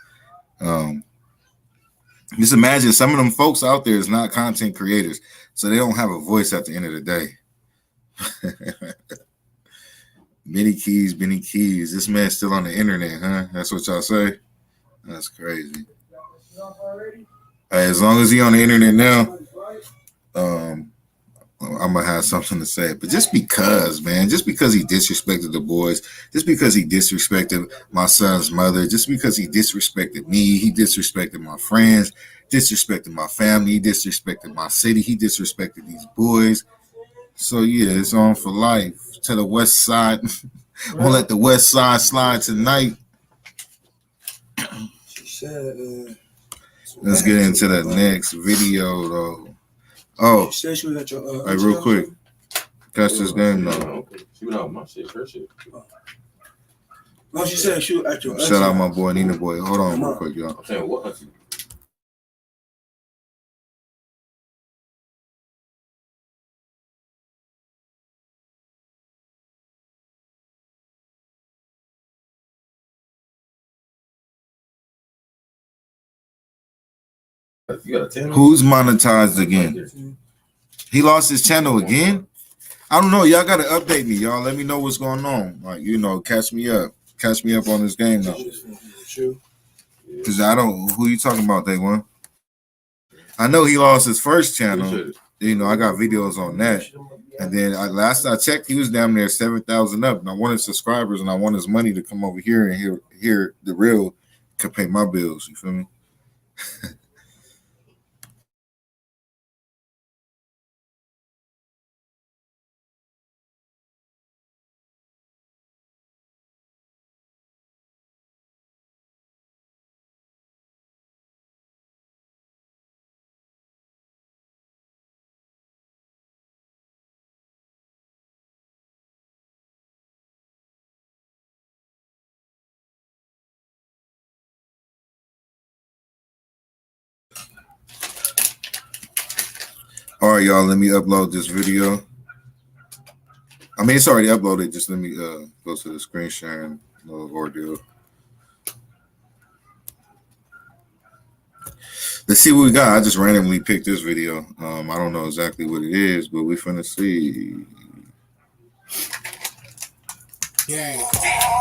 Just imagine some of them folks out there is not content creators, so they don't have a voice at the end of the day. Benny Keys. This man's still on the internet, huh? That's what y'all say? That's crazy. Hey, as long as he on the internet now, I'm gonna have something to say. But just because, man, just because he disrespected the boys, just because he disrespected my son's mother, just because he disrespected me, he disrespected my friends, disrespected my family, he disrespected my city, he disrespected these boys. So yeah, it's on for life. To the west side. We'll let the west side slide tonight. Let's get into the next video, though. Oh, hey, real quick. Catch this game, though. She went out my shit, her shit. No, she said she was at your Shout out my boy, Nina Boy. Hold on real quick, y'all. I'm saying, what? Who's monetized again? He lost his channel again? I don't know. Y'all got to update me, y'all. Let me know what's going on. Like, you know, catch me up. Catch me up on this game, though. Because I don't... Who you talking about, Day One? I know he lost his first channel. You know, I got videos on that. And then last I checked, he was down there 7,000 up. And I wanted subscribers, and I want his money to come over here and hear the real could pay my bills. You feel me? All right, y'all, let me upload this video. I mean, it's already uploaded. Just let me go to the screen sharing little ordeal. Let's see what we got. I just randomly picked this video. I don't know exactly what it is, but we finna see. Yeah,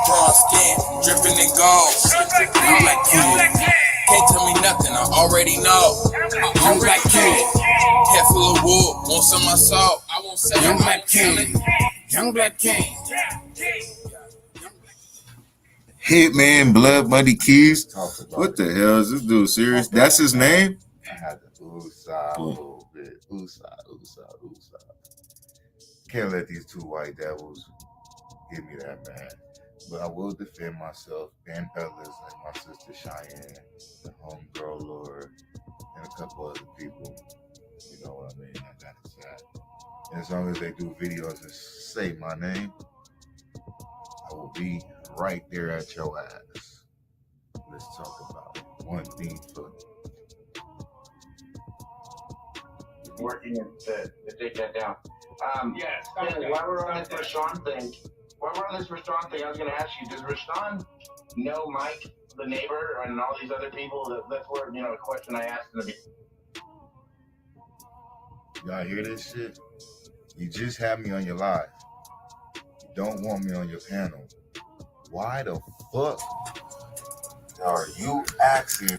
broad skin, dripping in gold. I'm like kid. Can't tell me nothing, I already know. I'm black kid, head full of wood, want some of my soul. I won't say young black king, young black king. Hitman Blood Money Keys. What the hell is this dude serious? That's his name? I had to ooh-side a little bit. Ooh-side. Can't let these two white devils give me that, man. But I will defend myself and others like my sister Cheyenne, the homegirl Lord, and a couple other people. You know what I mean? I got it sad. And as long as they do videos and say my name, I will be right there at your ass. Let's talk about one thing for working to take that down. While we're on this Rayshon thing, I was going to ask you, does Rayshon know Mike, the neighbor, and all these other people? That's where, a question I asked in the beginning. Y'all hear this shit? You just had me on your live. You don't want me on your panel. Why the fuck are you asking?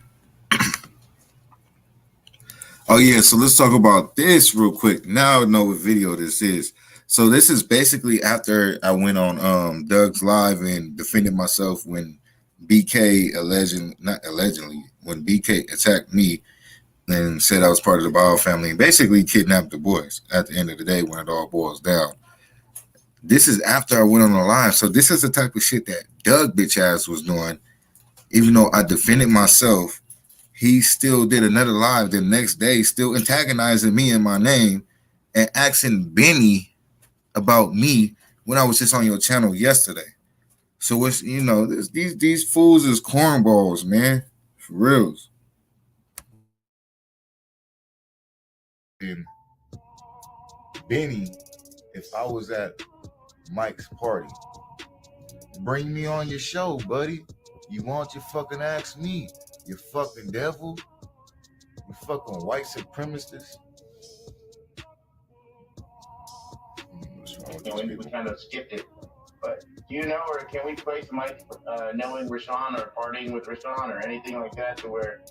Oh yeah, so let's talk about this real quick. Now I know what video this is. So this is basically after I went on Doug's live and defended myself when BK when BK attacked me and said I was part of the Ball family and basically kidnapped the boys at the end of the day when it all boils down. This is after I went on the live. So this is the type of shit that Doug bitch ass was doing. Even though I defended myself, he still did another live the next day, still antagonizing me in my name and asking Benny about me when I was just on your channel yesterday. So it's, these fools is cornballs, man. For reals. And Benny, if I was at Mike's party, bring me on your show, buddy. You want your fucking ask me, you fucking devil, you fucking white supremacist. We kind of skipped it, but do you know, or can we place Mike knowing Rayshon or partying with Rayshon or anything like that to where?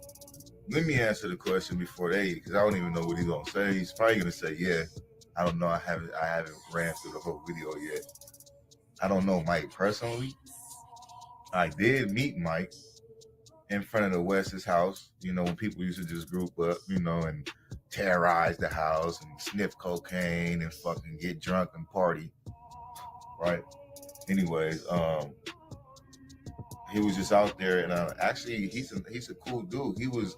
Let me answer the question before because I don't even know what he's gonna say. He's probably gonna say yeah. I don't know. I haven't ran through the whole video yet. I don't know Mike personally. I did meet Mike in front of the West's house, when people used to just group up, and terrorize the house and sniff cocaine and fucking get drunk and party, right? Anyways, he was just out there, and actually, he's a cool dude. He was,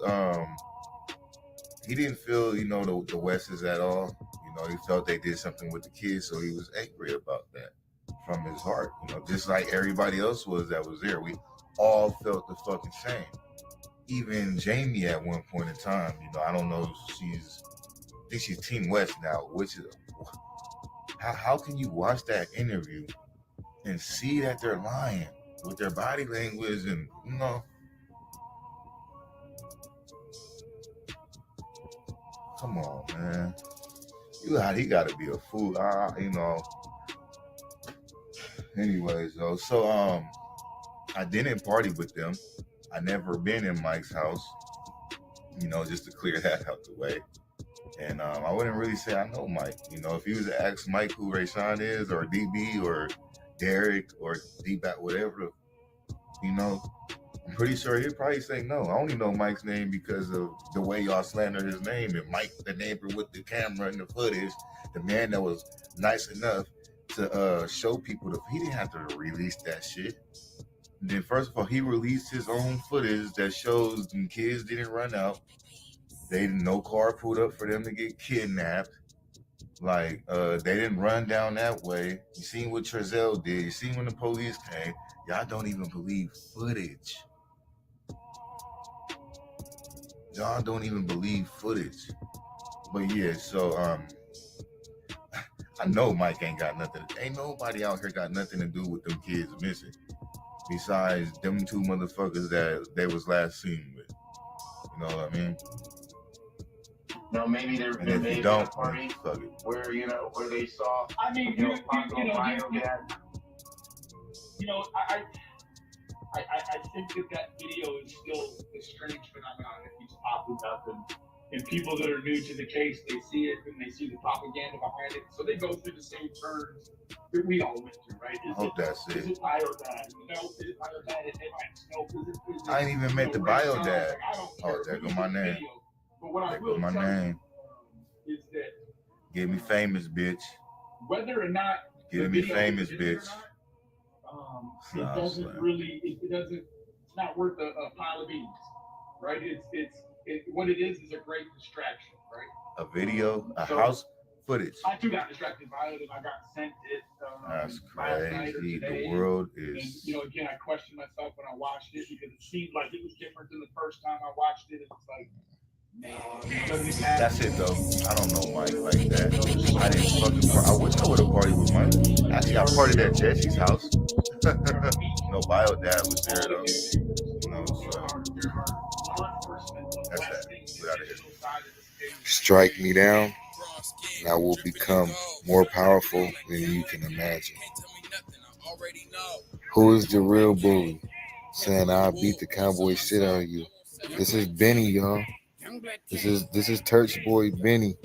he didn't feel, the West's at all. He felt they did something with the kids, so he was angry about that from his heart, just like everybody else that was there. We all felt the fucking same. Even Jamie at one point in time, I don't know if I think she's Team West now, which is, how can you watch that interview and see that they're lying with their body language and, come on, man. He got to be a fool, Anyways, though, so I didn't party with them. I never been in Mike's house, just to clear that out the way. And I wouldn't really say I know Mike. If you was to ask Mike who Rayshon is, or DB, or Derek, or D-Bat, whatever, I'm pretty sure he'd probably say no. I only know Mike's name because of the way y'all slander his name. And Mike, the neighbor with the camera and the footage, the man that was nice enough to show people he didn't have to release that shit. And then first of all, he released his own footage that shows the kids didn't run out. No car pulled up for them to get kidnapped. Like, they didn't run down that way. You seen what Trezell did. You seen when the police came. Y'all don't even believe footage. Y'all don't even believe footage. But yeah, so I know Mike ain't got nothing. Ain't nobody out here got nothing to do with them kids missing. Besides them two motherfuckers that they was last seen with. You know what I mean? No, maybe they're a party where where they saw. I mean, I think that video is still a strange phenomenon if he's popping up and And people that are new to the case, they see it and they see the propaganda behind it. So they go through the same turns that we all went through, right? I hope that's it. Is it bio dad? No, is it bio dad? They might know. I ain't even met the bio dad. Oh, there go my name. There go my name. Is that Get me famous, bitch. whether or not Get me famous, bitch. It doesn't really. It doesn't. It's not worth a pile of beans, right? What it is a great distraction, right? A video, house footage. I too got distracted by it, and I got sent it. That's crazy. The world is. And again, I questioned myself when I watched it because it seemed like it was different than the first time I watched it. It's like, man, that's it though. I don't know Mike like that. I didn't fucking. I wish I would have partied with Mike. Actually, I partied at Jesse's house. No, bio dad was there though. So that's that. We out of here. Strike me down, and I will become more powerful than you can imagine. Who is the real bully? Saying I'll beat the cowboy shit out of you. This is Benny, y'all. This is Turch Boy Benny.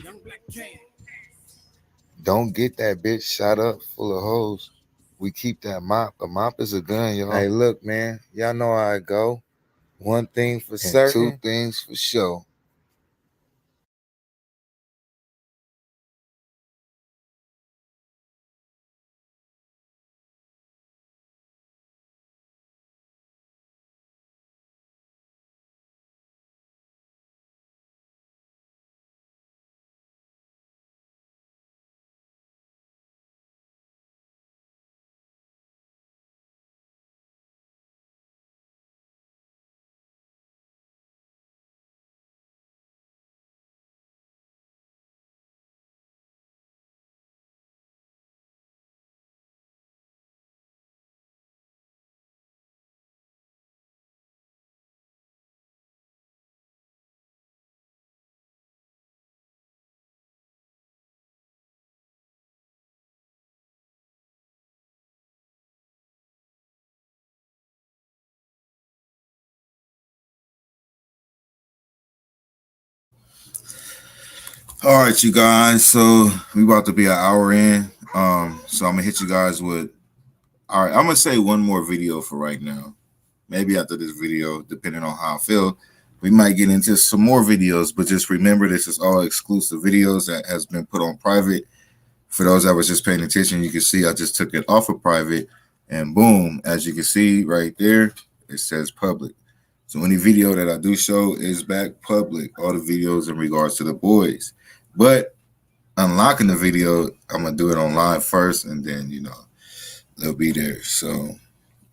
Don't get that bitch shot up full of hoes. We keep that mop. A mop is a gun, y'all. Hey, look, man. Y'all know how I go. One thing for certain, two things for sure. All right, you guys. So we about to be an hour in. So I'm gonna hit you guys with. All right, I'm gonna say one more video for right now. Maybe after this video, depending on how I feel, we might get into some more videos. But just remember, this is all exclusive videos that has been put on private. For those that was just paying attention, you can see I just took it off of private, and boom, as you can see right there, it says public. So any video that I do show is back public. All the videos in regards to the boys. But unlocking the video, I'm going to do it online first, and then, they'll be there. So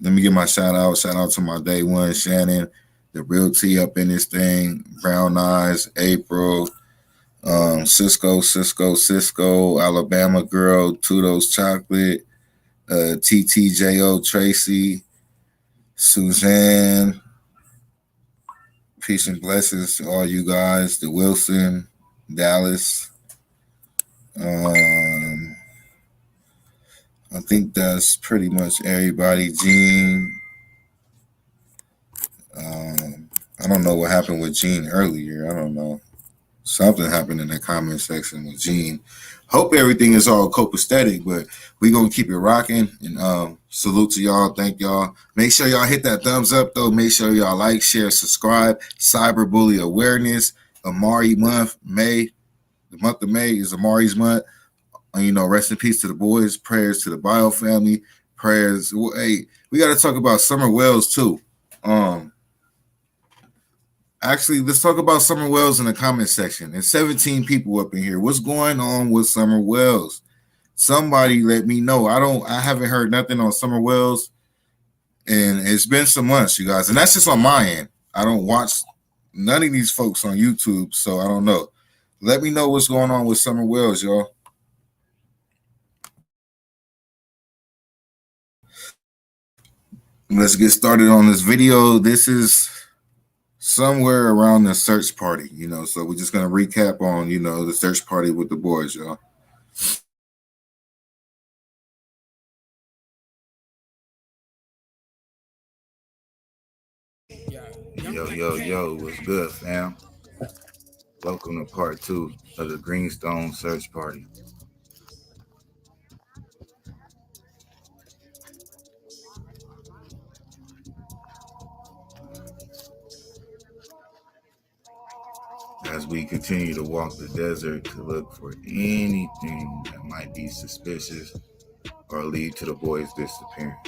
let me give my shout out. Shout out to my day one, Shannon, the real T up in this thing, Brown Eyes, April, Cisco, Alabama Girl, Tudo's Chocolate, TTJO, Tracy, Suzanne. Peace and blessings to all you guys, the Wilson, Dallas. I think that's pretty much everybody. Gene. I don't know what happened with Gene earlier. I don't know. Something happened in the comment section with Gene. Hope everything is all copacetic, but we're going to keep it rocking. And salute to y'all. Thank y'all. Make sure y'all hit that thumbs up, though. Make sure y'all like, share, subscribe. Cyberbully awareness. Amari month. May. The month of May is Amari's month. Rest in peace to the boys. Prayers to the bio family. Prayers. Hey, we got to talk about Summer Wells, too. Actually, let's talk about Summer Wells in the comment section. There's 17 people up in here. What's going on with Summer Wells? Somebody let me know. I haven't heard nothing on Summer Wells, and it's been some months, you guys. And that's just on my end. I don't watch none of these folks on YouTube, so I don't know. Let me know what's going on with Summer Wells, y'all. Let's get started on this video. This is somewhere around the search party, so we're just going to recap on, the search party with the boys, y'all. Yo, what's good, fam? Welcome to part 2 of the Greenstone Search Party. As we continue to walk the desert to look for anything that might be suspicious or lead to the boys' disappearance.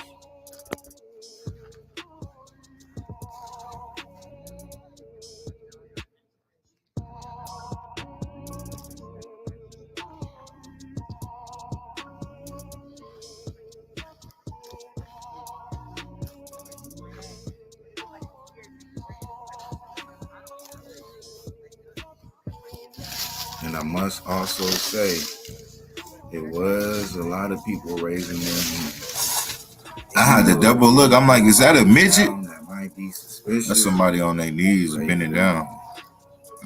And I must also say, it was a lot of people raising their hands. I had to double look. I'm like, is that a midget? That might be suspicious. That's somebody on their knees bending down.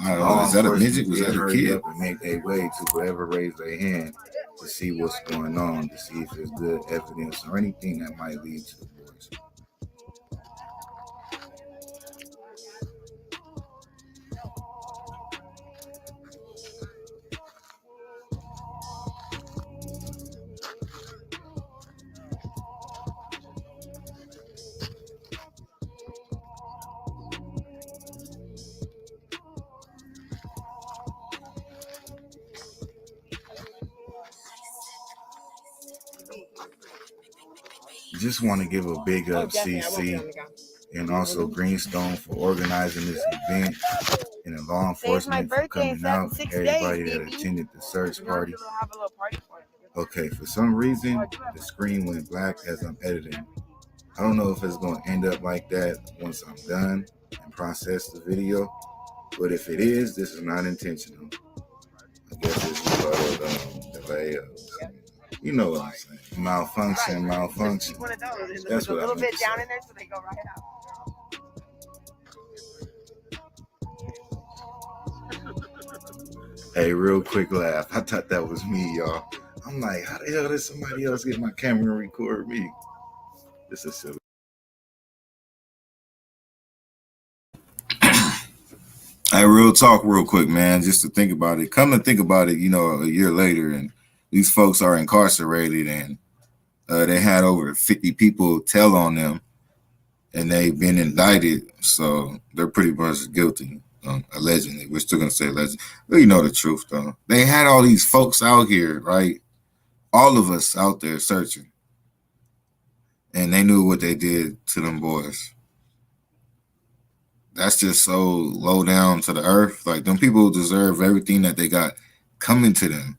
I don't know, is that a midget? Was that a kid? Up and make their way to whoever raised their hand to see what's going on, to see if there's good evidence or anything that might lead to the boys. Just want to give a big up CC and also Greenstone for organizing this event, and the law enforcement for coming out, everybody that attended the search party. Okay, for some reason, the screen went black as I'm editing. I don't know if it's going to end up like that once I'm done and process the video, but if it is, this is not intentional. I guess this is part of delay of, you know what I'm saying. Malfunction. That's what a little bit down in there so they go right out. Hey, real quick laugh. I thought that was me, y'all. I'm like, how the hell did somebody else get my camera and record me? This is silly. Hey, real talk real quick, man. Just to think about it. Come to think about it, you know, a year later, and these folks are incarcerated, and they had over 50 people tell on them, and they've been indicted, so they're pretty much guilty, allegedly. We're still going to say allegedly. But you know the truth, though. They had all these folks out here, right? All of us out there searching, and they knew what they did to them boys. That's just so low down to the earth. Like, them people deserve everything that they got coming to them.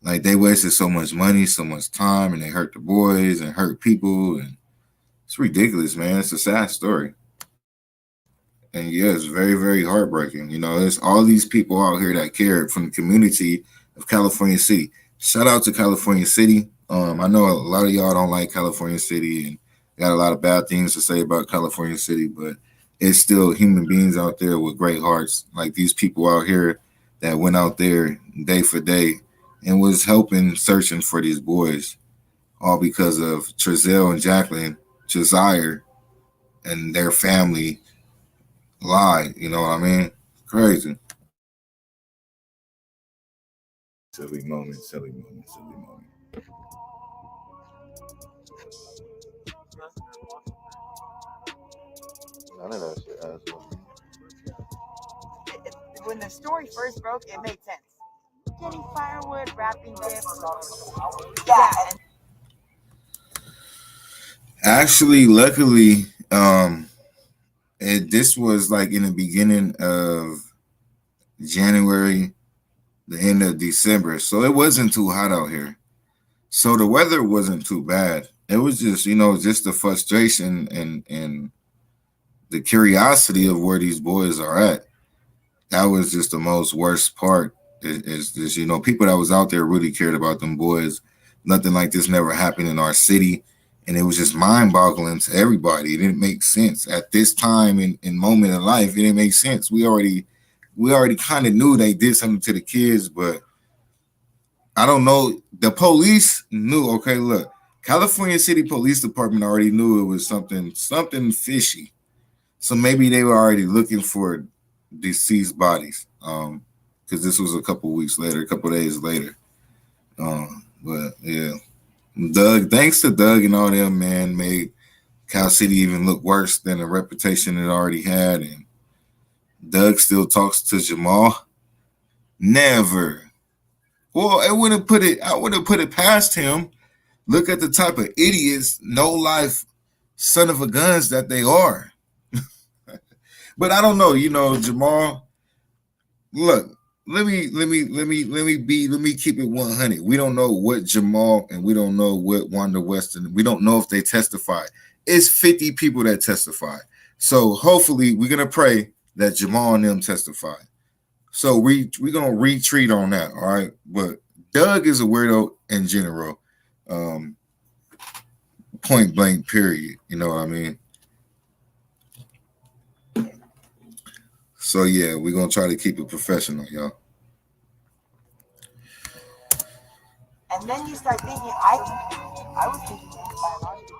Like, they wasted so much money, so much time, and they hurt the boys and hurt people, and it's ridiculous, man. It's a sad story. And yeah, it's very, very heartbreaking. You know, there's all these people out here that care from the community of California City. Shout out to California City. I know a lot of y'all don't like California City and got a lot of bad things to say about California City, but it's still human beings out there with great hearts. Like these people out here that went out there day for day and was helping, searching for these boys, all because of Trezell and Jacqueline, Josiah, and their family lied. You know what I mean? Crazy. Silly moment. None of that shit has one. When the story first broke, it made sense. Getting firewood, wrapping gifts. Yeah. Actually, luckily, this was like in the beginning of January, the end of December, so it wasn't too hot out here. So the weather wasn't too bad. It was just, you know, just the frustration and the curiosity of where these boys are at. That was just the most worst part. Is this, you know, people that was out there really cared about them boys. Nothing like this never happened in our city. And it was just mind-boggling to everybody. It didn't make sense. At this time in moment in life, it didn't make sense. We already kind of knew they did something to the kids, but I don't know. The police knew, okay, look, California City Police Department already knew it was something fishy. So maybe they were already looking for deceased bodies. because this was a couple weeks later, a couple days later. But yeah, Doug, thanks to Doug and all them, man, made Cal City even look worse than the reputation it already had. And Doug still talks to Jamal. Never. Well, I wouldn't put it past him. Look at the type of idiots, no life son of a guns that they are. But I don't know, Jamal. Look, let me keep it 100. We don't know what Jamal and we don't know what Wanda Weston. We don't know if they testified. It's 50 people that testify. So hopefully we're gonna pray that Jamal and them testify. So we're gonna retreat on that, all right? But Doug is a weirdo in general. Point blank, period. You know what I mean? So yeah, we're gonna try to keep it professional, y'all. And then you start thinking, I was thinking biologically.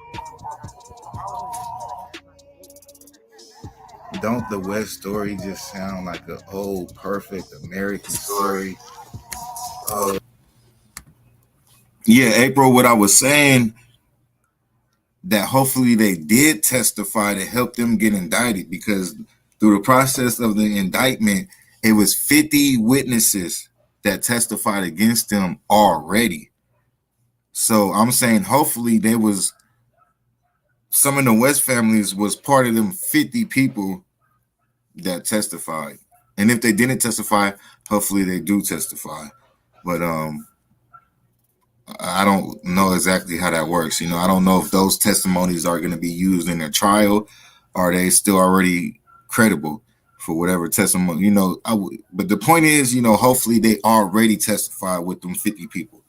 Don't the West story just sound like an old, perfect American story? Yeah, April, what I was saying, that hopefully they did testify to help them get indicted, because through the process of the indictment, it was 50 witnesses that testified against them already. So I'm saying hopefully there was some of the West families was part of them 50 people that testified. And if they didn't testify, hopefully they do testify. But I don't know exactly how that works. I don't know if those testimonies are going to be used in their trial, or are they still already credible for whatever testimony, but the point is, hopefully they already testified with them 50 people.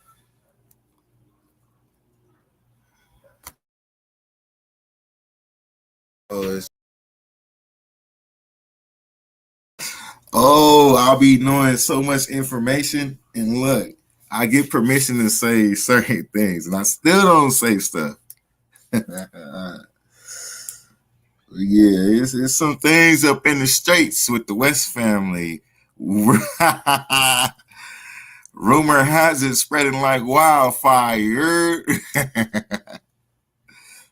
I'll be knowing so much information, and look, I get permission to say certain things, and I still don't say stuff. Yeah, it's some things up in the Straits with the West family. Rumor has it spreading like wildfire.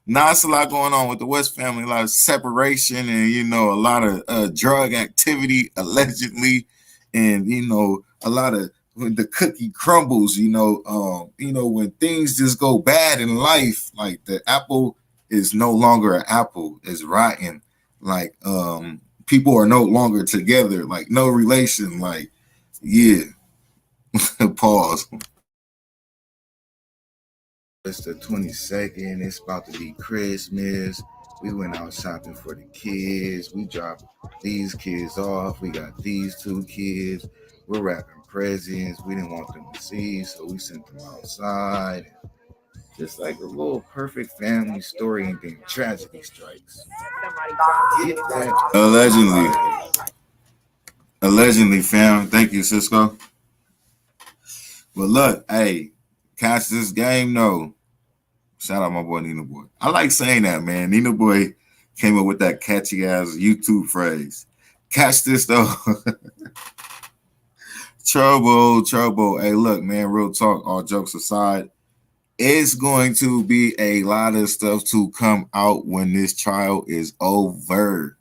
Now it's a lot going on with the West family, a lot of separation, and a lot of drug activity allegedly, and a lot of when the cookie crumbles. When things just go bad in life, like the apple is no longer an apple, it's rotten. Like people are no longer together, like no relation. Like, yeah. Pause. It's the 22nd. It's about to be Christmas. We went out shopping for the kids. We dropped these kids off. We got these 2 kids. We're wrapping presents. We didn't want them to see, so we sent them outside. Just like a little perfect family story, and then tragedy strikes. Allegedly, fam. Thank you, Cisco. But look, hey, catch this game, though. Shout out my boy Nina Boy. I like saying that, man. Nina Boy came up with that catchy ass YouTube phrase. Catch this, though. Trouble. Hey, look, man, real talk, all jokes aside, it's going to be a lot of stuff to come out when this trial is over.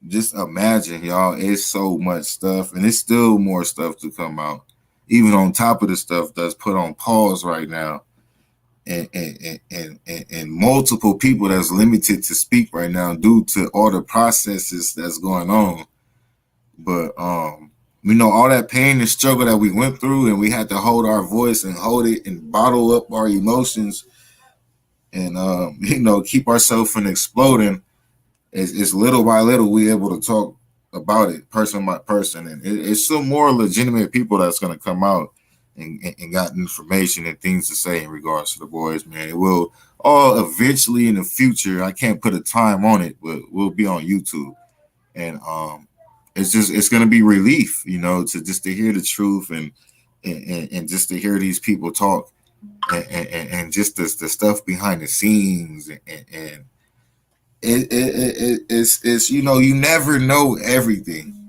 Just imagine, y'all, it's so much stuff, and it's still more stuff to come out, even on top of the stuff that's put on pause right now, and multiple people that's limited to speak right now due to all the processes that's going on. But all that pain and struggle that we went through, and we had to hold our voice and hold it and bottle up our emotions, and keep ourselves from exploding. It's little by little we able to talk about it person by person, and it's some more legitimate people that's going to come out and got information and things to say in regards to the boys, man. It will all eventually in the future, I can't put a time on it, but we'll be on YouTube, and it's going to be relief, to hear the truth and just to hear these people talk and just the stuff behind the scenes, and it's you never know everything,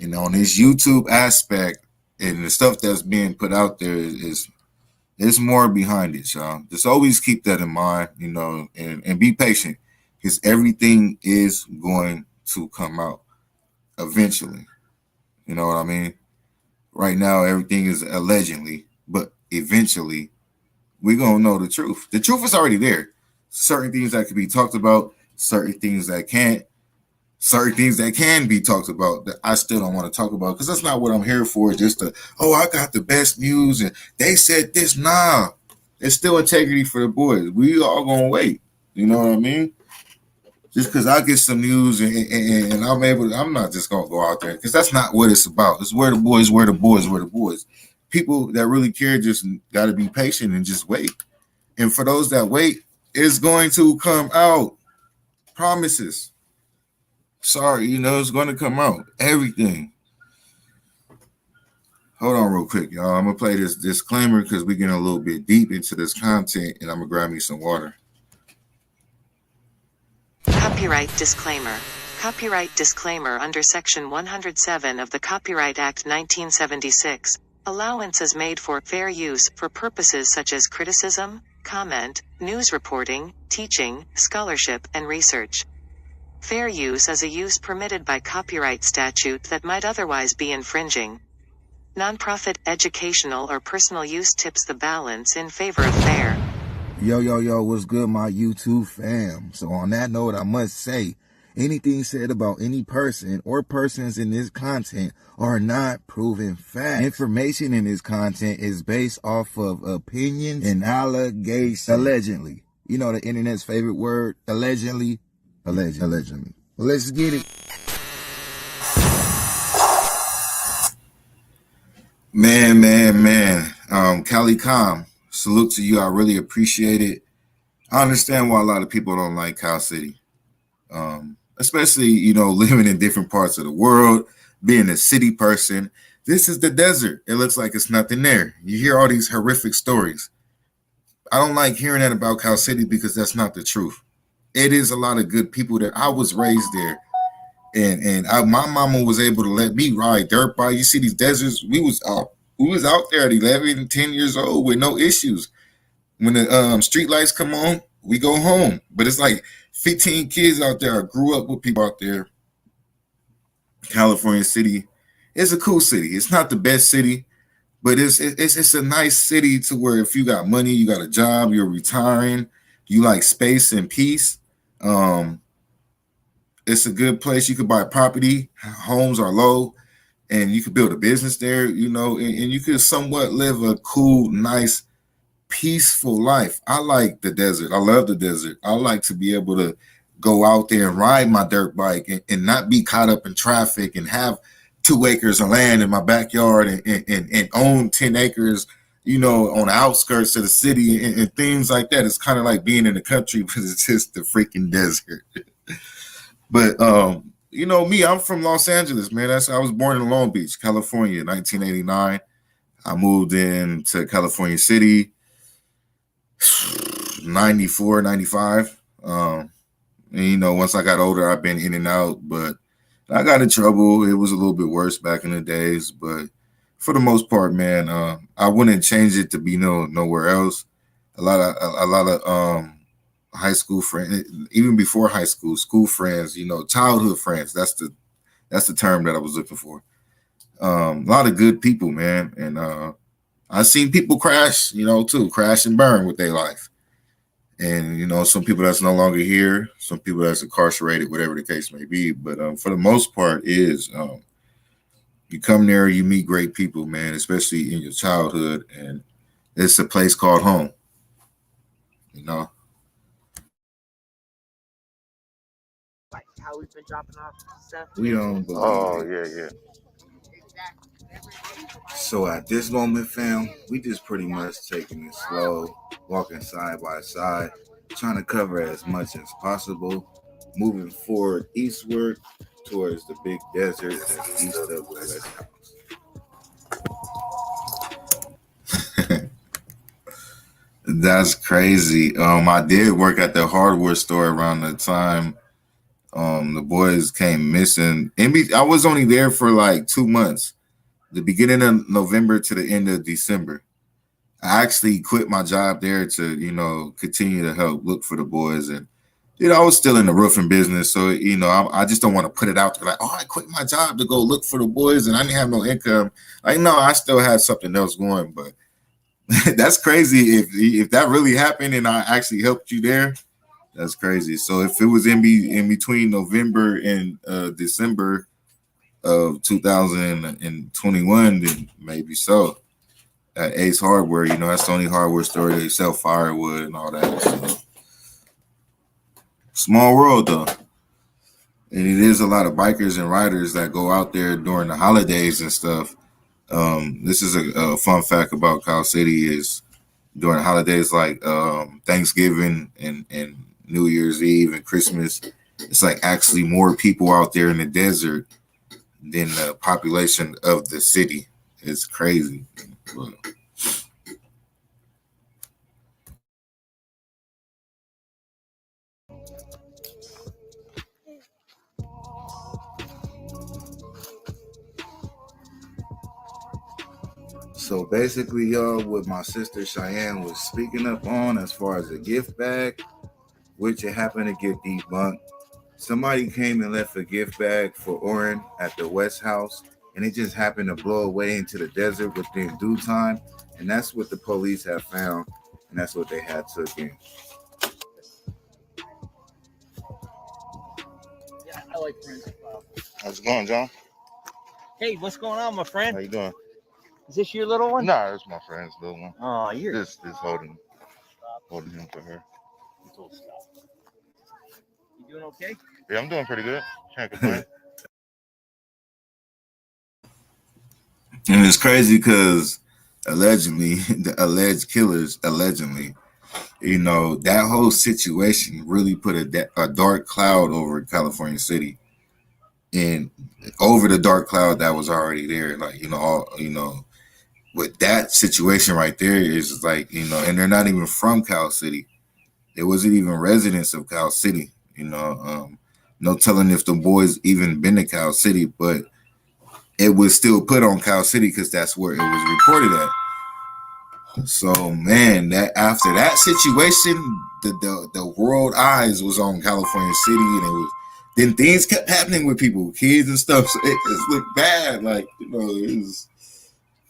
And on this YouTube aspect and the stuff that's being put out there is there's more behind it, y'all. Just always keep that in mind, and be patient because everything is going to come out eventually. You know what I mean? Right now, everything is allegedly, but eventually we're going to know the truth. The truth is already there. Certain things that can be talked about, certain things that can't, certain things that can be talked about that I still don't want to talk about because that's not what I'm here for. Just I got the best news and they said this. Nah, it's still integrity for the boys. We all gonna wait. You know what I mean? Just because I get some news and I'm not just gonna go out there because that's not what it's about. It's where the boys, where the boys, where the boys. People that really care just got to be patient and just wait. And for those that wait, it's going to come out. Promises. Sorry, it's going to come out. Everything. Hold on real quick, y'all. I'm going to play this disclaimer because we're getting a little bit deep into this content, and I'm going to grab me some water. Copyright disclaimer. Copyright disclaimer under Section 107 of the Copyright Act 1976. Allowance is made for fair use for purposes such as criticism, comment, news reporting, teaching, scholarship, and research. Fair use is a use permitted by copyright statute that might otherwise be infringing. Nonprofit, educational, or personal use tips the balance in favor of fair. Yo, what's good, my YouTube fam? So on that note, I must say, anything said about any person or persons in this content are not proven fact. Information in this content is based off of opinions and allegations. Allegedly. You know the internet's favorite word, allegedly. Allegedly. Well, let's get it. Man. Cali Com, salute to you. I really appreciate it. I understand why a lot of people don't like Cal City. Especially, living in different parts of the world, being a city person. This is the desert. It looks like it's nothing there. You hear all these horrific stories. I don't like hearing that about Cal City because that's not the truth. It is a lot of good people there. I was raised there, and my mama was able to let me ride dirt bike. You see these deserts. We was out there at 11, 10 years old with no issues. When the street lights come on, we go home. But it's like 15 kids out there. I grew up with people out there. California City is a cool city. It's not the best city, but it's a nice city to where if you got money, you got a job, you're retiring, you like space and peace. It's a good place. You could buy property. Homes are low, and you could build a business there, and you could somewhat live a cool, nice, peaceful life. I like the desert. I love the desert. I like to be able to go out there and ride my dirt bike and not be caught up in traffic and have 2 acres of land in my backyard and own 10 acres, on the outskirts of the city and things like that. It's kind of like being in the country, but it's just the freaking desert. But, me, I'm from Los Angeles, man. I was born in Long Beach, California, 1989. I moved into California City, 94, 95. Once I got older, I've been in and out, but I got in trouble. It was a little bit worse back in the days, but for the most part, man, I wouldn't change it to be nowhere else. A lot of high school friends, even before high school, school friends, childhood friends. That's the term that I was looking for. A lot of good people, man, and I've seen people crash, too, crash and burn with their life. And, some people that's no longer here, some people that's incarcerated, whatever the case may be. But for the most part is you come there, you meet great people, man, especially in your childhood. And it's a place called home, Like how we've been dropping off stuff. We don't believe Oh, yeah. So at this moment, fam, we just pretty much taking it slow, walking side by side, trying to cover as much as possible, moving forward eastward towards the big desert that's east of West House. That's crazy. I did work at the hardware store around the time The boys came missing. I was only there for like 2 months, the beginning of November to the end of December. I actually quit my job there to, continue to help look for the boys. And, I was still in the roofing business. So, I just don't want to put it out there like, oh, I quit my job to go look for the boys and I didn't have no income. Like, no, I still had something else going. But that's crazy. If that really happened and I actually helped you there, that's crazy. So if it was in between November and December of 2021, then maybe so. At Ace Hardware, that's the only hardware store they sell firewood and all that. So. Small world though. And it is a lot of bikers and riders that go out there during the holidays and stuff. This is a fun fact about Cal City is during holidays like Thanksgiving and New Year's Eve and Christmas, it's like actually more people out there in the desert than the population of the city. It's crazy. But, So basically, y'all, what my sister Cheyenne was speaking up on as far as the gift bag, which it happened to get debunked. Somebody came and left a gift bag for Oren at the West House, and it just happened to blow away into the desert within due time. And that's what the police have found, and that's what they had took in. Yeah, I like friends. How's it going, John? Hey, what's going on, my friend? How you doing? Is this your little one? Nah, it's my friend's little one. Oh, you're just holding him for her. You doing okay? Yeah, I'm doing pretty good. Can't complain. And it's crazy because allegedly, the alleged killers, that whole situation really put a dark cloud over California City, and over the dark cloud that was already there. Like, with that situation right there is like, and they're not even from Cal City. It wasn't even residents of Cal City, no telling if the boys even been to Cal City, but it was still put on Cal City because that's where it was reported at. So man, that after that situation, the world eyes was on California City, and then things kept happening with people, kids and stuff. So it just looked bad, like it was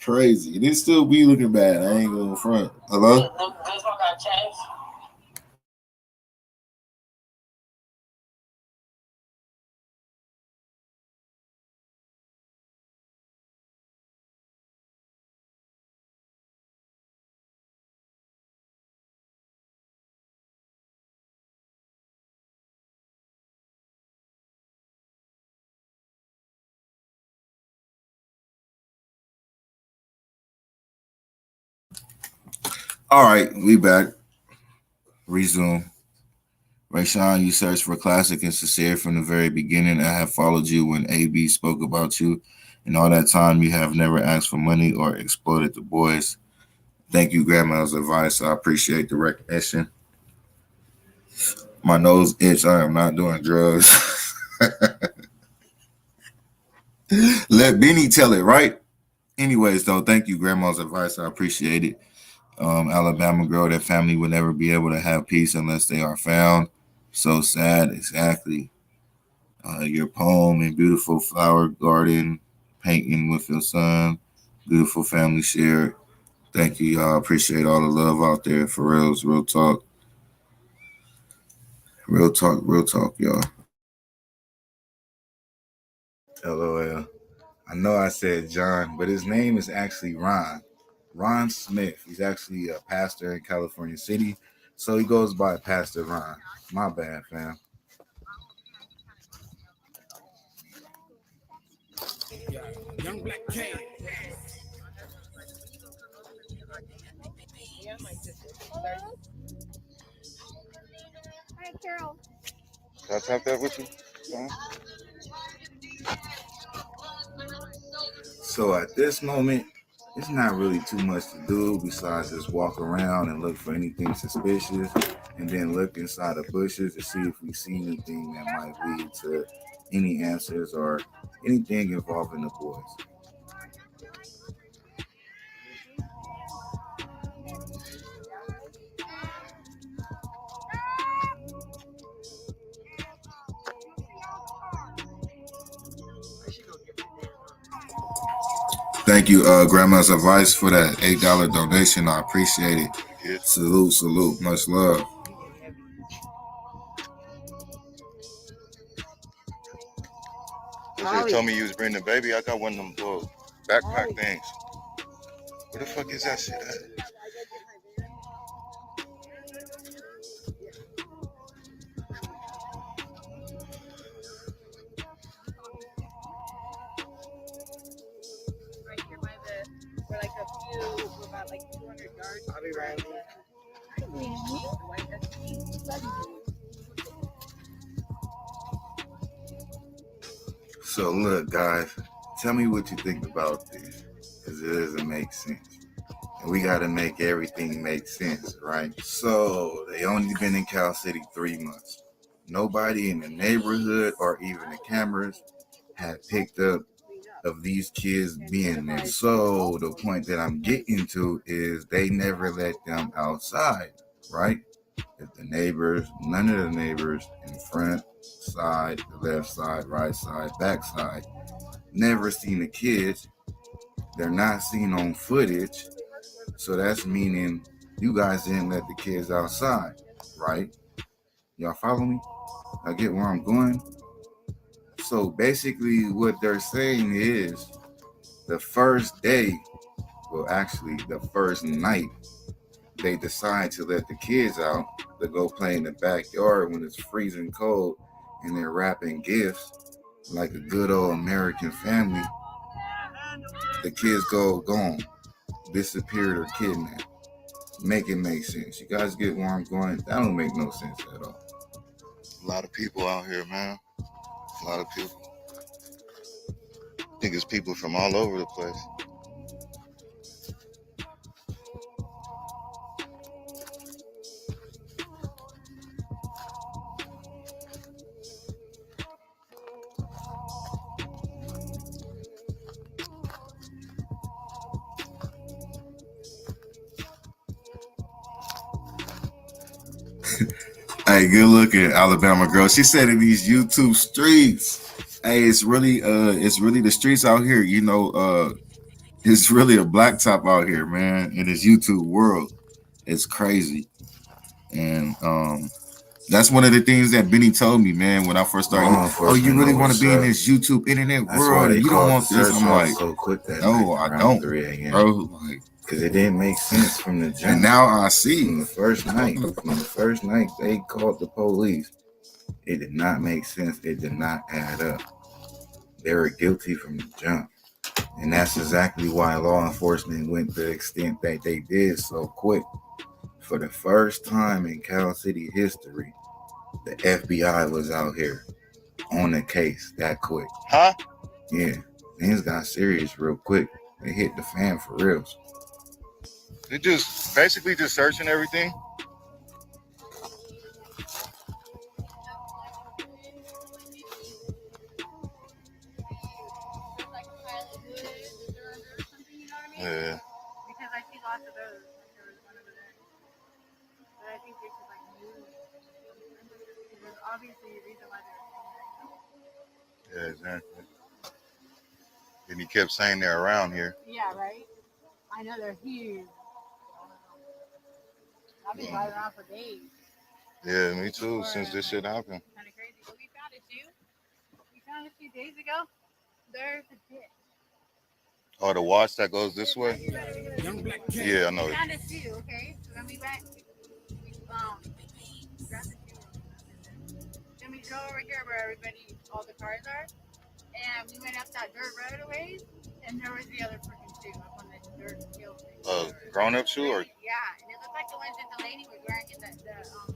crazy. It still be looking bad. I ain't going front. Hello. All right, we back. Resume. Rayshon, you searched for classic and sincere from the very beginning. I have followed you when AB spoke about you. And all that time, you have never asked for money or exploited the boys. Thank you, Grandma's advice. I appreciate the recognition. My nose itch. I am not doing drugs. Let Benny tell it, right? Anyways, though, thank you, Grandma's advice. I appreciate it. Alabama girl, that family will never be able to have peace unless they are found. So sad, exactly. Your poem and beautiful flower garden, painting with your son, beautiful family shared. Thank you, y'all. Appreciate all the love out there. For reals, real talk. Real talk, y'all. LOL. I know I said John, but his name is actually Ron. Ron Smith. He's actually a pastor in California City, so he goes by Pastor Ron. My bad, fam. Young Black King. Hi, Carol. Can I tap that with you? So at this moment, it's not really too much to do besides just walk around and look for anything suspicious, and then look inside the bushes to see if we see anything that might lead to any answers or anything involving the boys. Thank you, Grandma's Advice, for that $8 donation. I appreciate it. Yeah. Salute, salute. Much love. They told me you was bringing the baby. I got one of them little backpack things. Where the fuck is that shit at? Right here by we're like a few, we're about like 200 yards. I'll be right there. So look, guys, tell me what you think about this, because it doesn't make sense. And we got to make everything make sense, right? So they only been in Cal City 3 months. Nobody in the neighborhood or even the cameras had picked up of these kids being there. So the point that I'm getting to is they never let them outside, right? If the neighbors, none of the neighbors in front, side, the left side, right side, back side, never seen the kids. They're not seen on footage. So that's meaning you guys didn't let the kids outside, right? Y'all follow me? I get where I'm going. So basically what they're saying is the first day, well, actually the first night, they decide to let the kids out to go play in the backyard when it's freezing cold, and they're wrapping gifts like a good old American family. The kids go gone, disappeared or kidnapped. Make it make sense. You guys get where I'm going? That don't make no sense at all. A lot of people out here, man. A lot of people. I think it's people from all over the place. Hey, good looking Alabama girl. She said in these YouTube streets, hey, it's really the streets out here, you know, it's really a blacktop out here, man, in this YouTube world. It's crazy. And that's one of the things that Benny told me, man, when I first started. Oh, you really want to be in this YouTube internet world? You don't want this. I'm like, so quick that no, I don't, bro. Like, because it didn't make sense from the jump. And now I see. From the first night, they called the police. It did not make sense. It did not add up. They were guilty from the jump. And that's exactly why law enforcement went to the extent that they did so quick. For the first time in Cal City history, the FBI was out here on the case that quick. Huh? Yeah. Things got serious real quick. They hit the fan for real. They just basically just searching everything. Yeah. Because I see lots of those. There was one over there. But I think they should like move. There's obviously a reason why they're. Yeah, exactly. And he kept saying they're around here. Yeah, right? I know they're huge. I've been driving around for days. Yeah, me too, since this shit happened. Kind of crazy. But we found it too. We found it a few days ago. There's a ditch. Oh, the watch that goes this way? Yeah, I know. We found it too, okay? So then we went, we grabbed the two. Then we drove over here where all the cars are. And we went up that dirt road a ways. And there was the other freaking shoe up on this dirt hill thing. Grown-up shoe or? Yeah, and it looked like the ones that the lady was wearing in the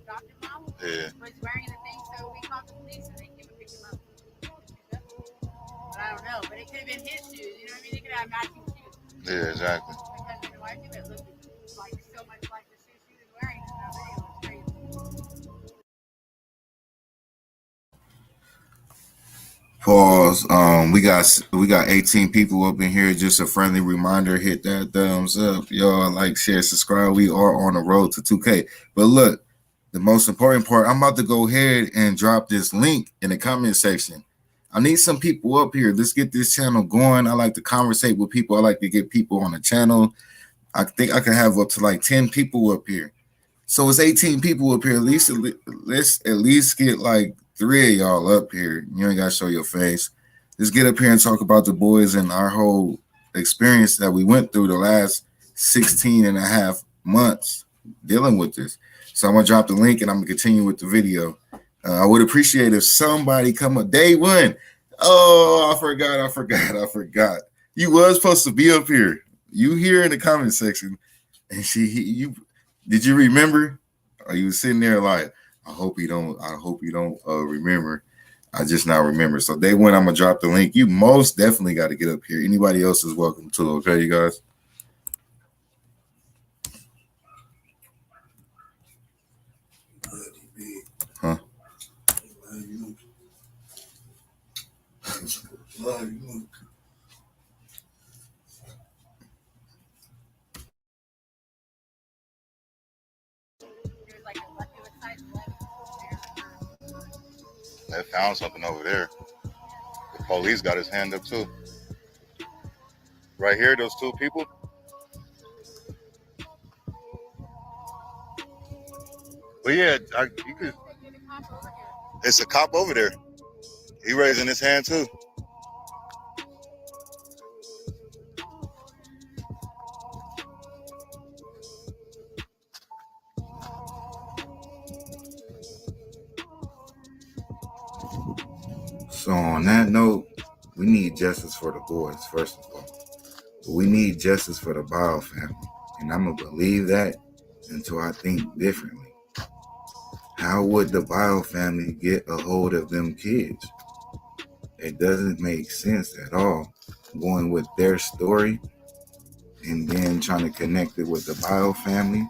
doctor mom was wearing the thing. So we called the police and they came and picked him up. But I don't know. But it could have been his shoes. You know what I mean? They could have matching shoes. Yeah, exactly. Because when I do it, look like so much like the suit she was wearing in that video. It's crazy. Pause. We got 18 people up in here. Just a friendly reminder: hit that thumbs up, y'all. Like, share, subscribe. We are on the road to 2K. But look, the most important part. I'm about to go ahead and drop this link in the comment section. I need some people up here. Let's get this channel going. I like to conversate with people. I like to get people on the channel. I think I can have up to like 10 people up here. So it's 18 people up here. Let's at least get like 3 of y'all up here. You ain't got to show your face. Let's get up here and talk about the boys and our whole experience that we went through the last 16 and a half months dealing with this. So I'm going to drop the link and I'm going to continue with the video. I would appreciate if somebody come up. Day one. Oh, I forgot. You was supposed to be up here. You here in the comment section. And did you remember? Or you sitting there like, I hope you don't remember. I just now remember. So day one, I'm gonna drop the link. You most definitely got to get up here. Anybody else is welcome too. Okay, you guys. Huh? They found something over there. The police got his hand up too. Right here, those 2 people. But yeah, you could. It's a cop over there. He raising his hand too. So on that note, we need justice for the boys, first of all. But we need justice for the Bio family. And I'm going to believe that until I think differently. How would the Bio family get a hold of them kids? It doesn't make sense at all. Going with their story and then trying to connect it with the Bio family,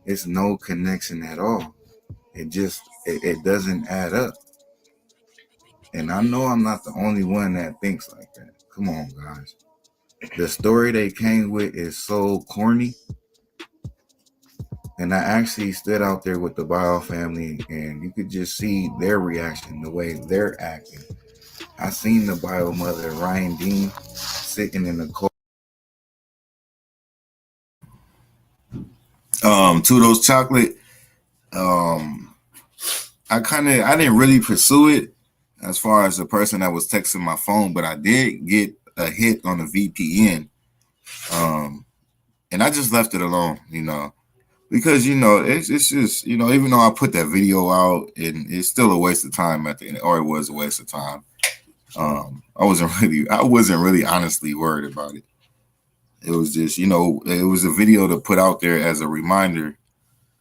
it's no connection at all. It doesn't add up. And I know I'm not the only one that thinks like that. Come on, guys. The story they came with is so corny. And I actually stood out there with the Bio family and you could just see their reaction, the way they're acting. I seen the Bio mother, Ryan Dean, sitting in the car. Toodles chocolate. I didn't really pursue it as far as the person that was texting my phone, but I did get a hit on the VPN. And I just left it alone, because, it's just, even though I put that video out and it's still a waste of time at the end, or it was a waste of time. I wasn't really honestly worried about it. It was just, it was a video to put out there as a reminder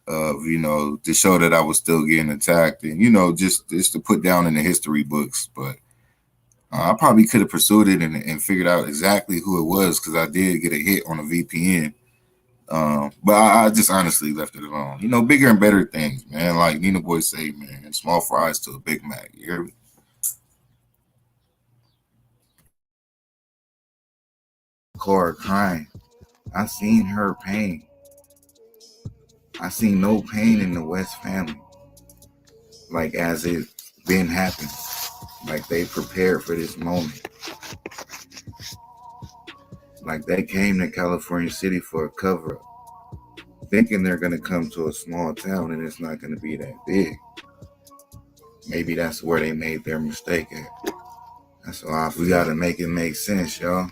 of, to show that I was still getting attacked and, just to put down in the history books. But I probably could have pursued it and figured out exactly who it was because I did get a hit on a VPN. But I just honestly left it alone. Bigger and better things, man. Like Nina Boy say, man, small fries to a Big Mac. You hear me? Cora crying. I seen her pain. I seen no pain in the West family. Like as it been happening. Like they prepared for this moment. Like they came to California City for a cover-up. Thinking they're going to come to a small town and it's not going to be that big. Maybe that's where they made their mistake at. That's why we got to make it make sense, y'all.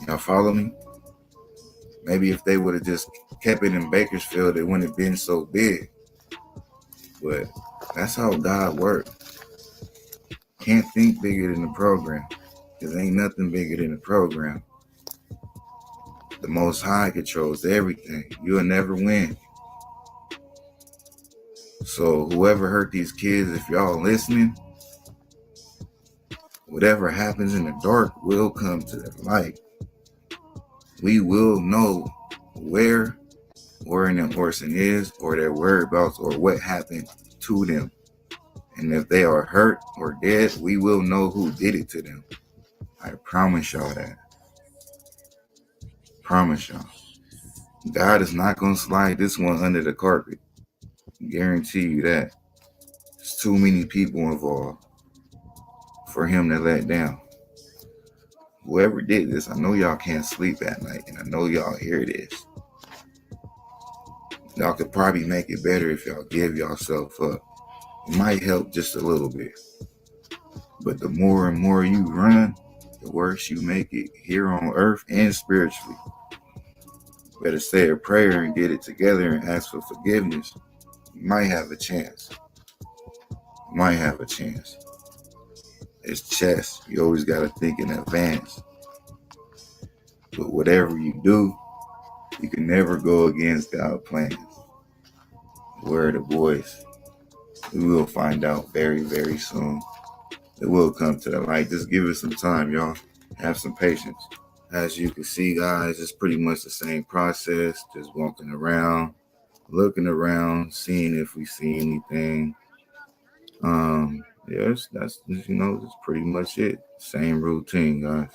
Y'all follow me? Maybe if they would have just kept it in Bakersfield, it wouldn't have been so big. But that's how God works. Can't think bigger than the program. Because ain't nothing bigger than the program. The Most High controls everything. You'll never win. So whoever hurt these kids, if y'all listening, whatever happens in the dark will come to the light. we will know where the person is, or their whereabouts, or what happened to them. And if they are hurt or dead, we will know who did it to them. I promise y'all that. Promise y'all. God is not going to slide this one under the carpet. Guarantee you that. There's too many people involved for him to let down. Whoever did this, I know y'all can't sleep at night, and I know y'all hear this. Y'all could probably make it better if y'all give yourself up. It might help just a little bit. But the more and more you run, the worse you make it here on earth and spiritually. Better say a prayer and get it together and ask for forgiveness. You might have a chance. You might have a chance. It's chess. You always got to think in advance. But whatever you do, you can never go against God's plans. Where are the boys? We will find out very, very soon. It will come to the light. Just give it some time, y'all. Have some patience. As you can see, guys, it's pretty much the same process. Just walking around, looking around, seeing if we see anything. Yes, that's pretty much it. Same routine, guys.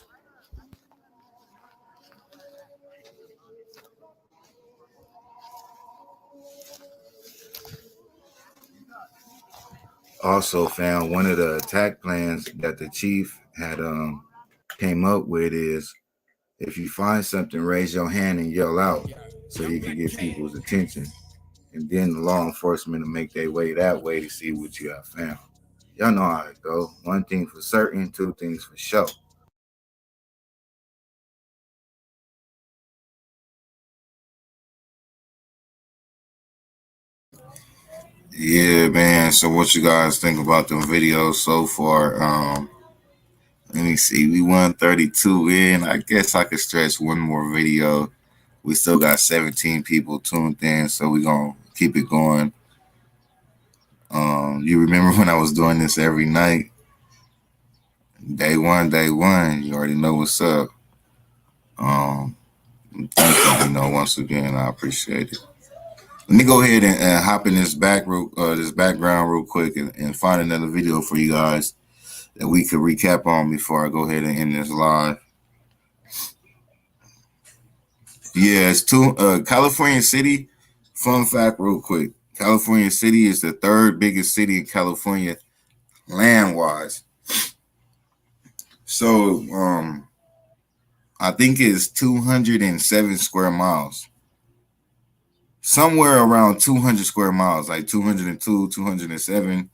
Also found one of the attack plans that the chief had came up with is, if you find something, raise your hand and yell out so you can get people's attention. And then the law enforcement will make their way that way to see what you have found. Y'all know how it go. One thing for certain, two things for sure. Yeah, man. So what you guys think about the videos so far? Let me see. We 132 in. I guess I could stretch one more video. We still got 17 people tuned in, so we're going to keep it going. You remember when I was doing this every night? Day one. You already know what's up. Thank you, once again, I appreciate it. Let me go ahead and hop in this background real quick and find another video for you guys that we could recap on before I go ahead and end this live. Yeah, it's California City. Fun fact real quick. California City is the third biggest city in California land-wise. So, I think it's 207 square miles. Somewhere around 200 square miles, like 202, 207.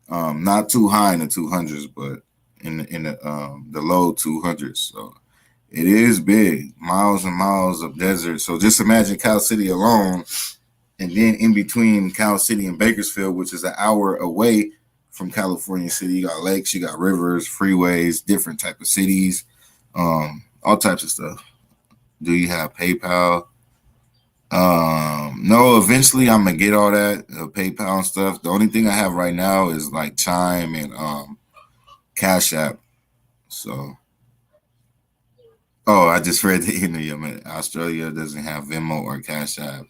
Not too high in the 200s, but in the low 200s. So it is big, miles and miles of desert. So just imagine Cal City alone, and then in between Cal City and Bakersfield, which is an hour away from California City, you got lakes, you got rivers, freeways, different type of cities, all types of stuff. Do you have PayPal? No, eventually I'm gonna get all that PayPal and stuff. The only thing I have right now is like Chime and Cash App. So, I just read the interview. Australia doesn't have Venmo or Cash App,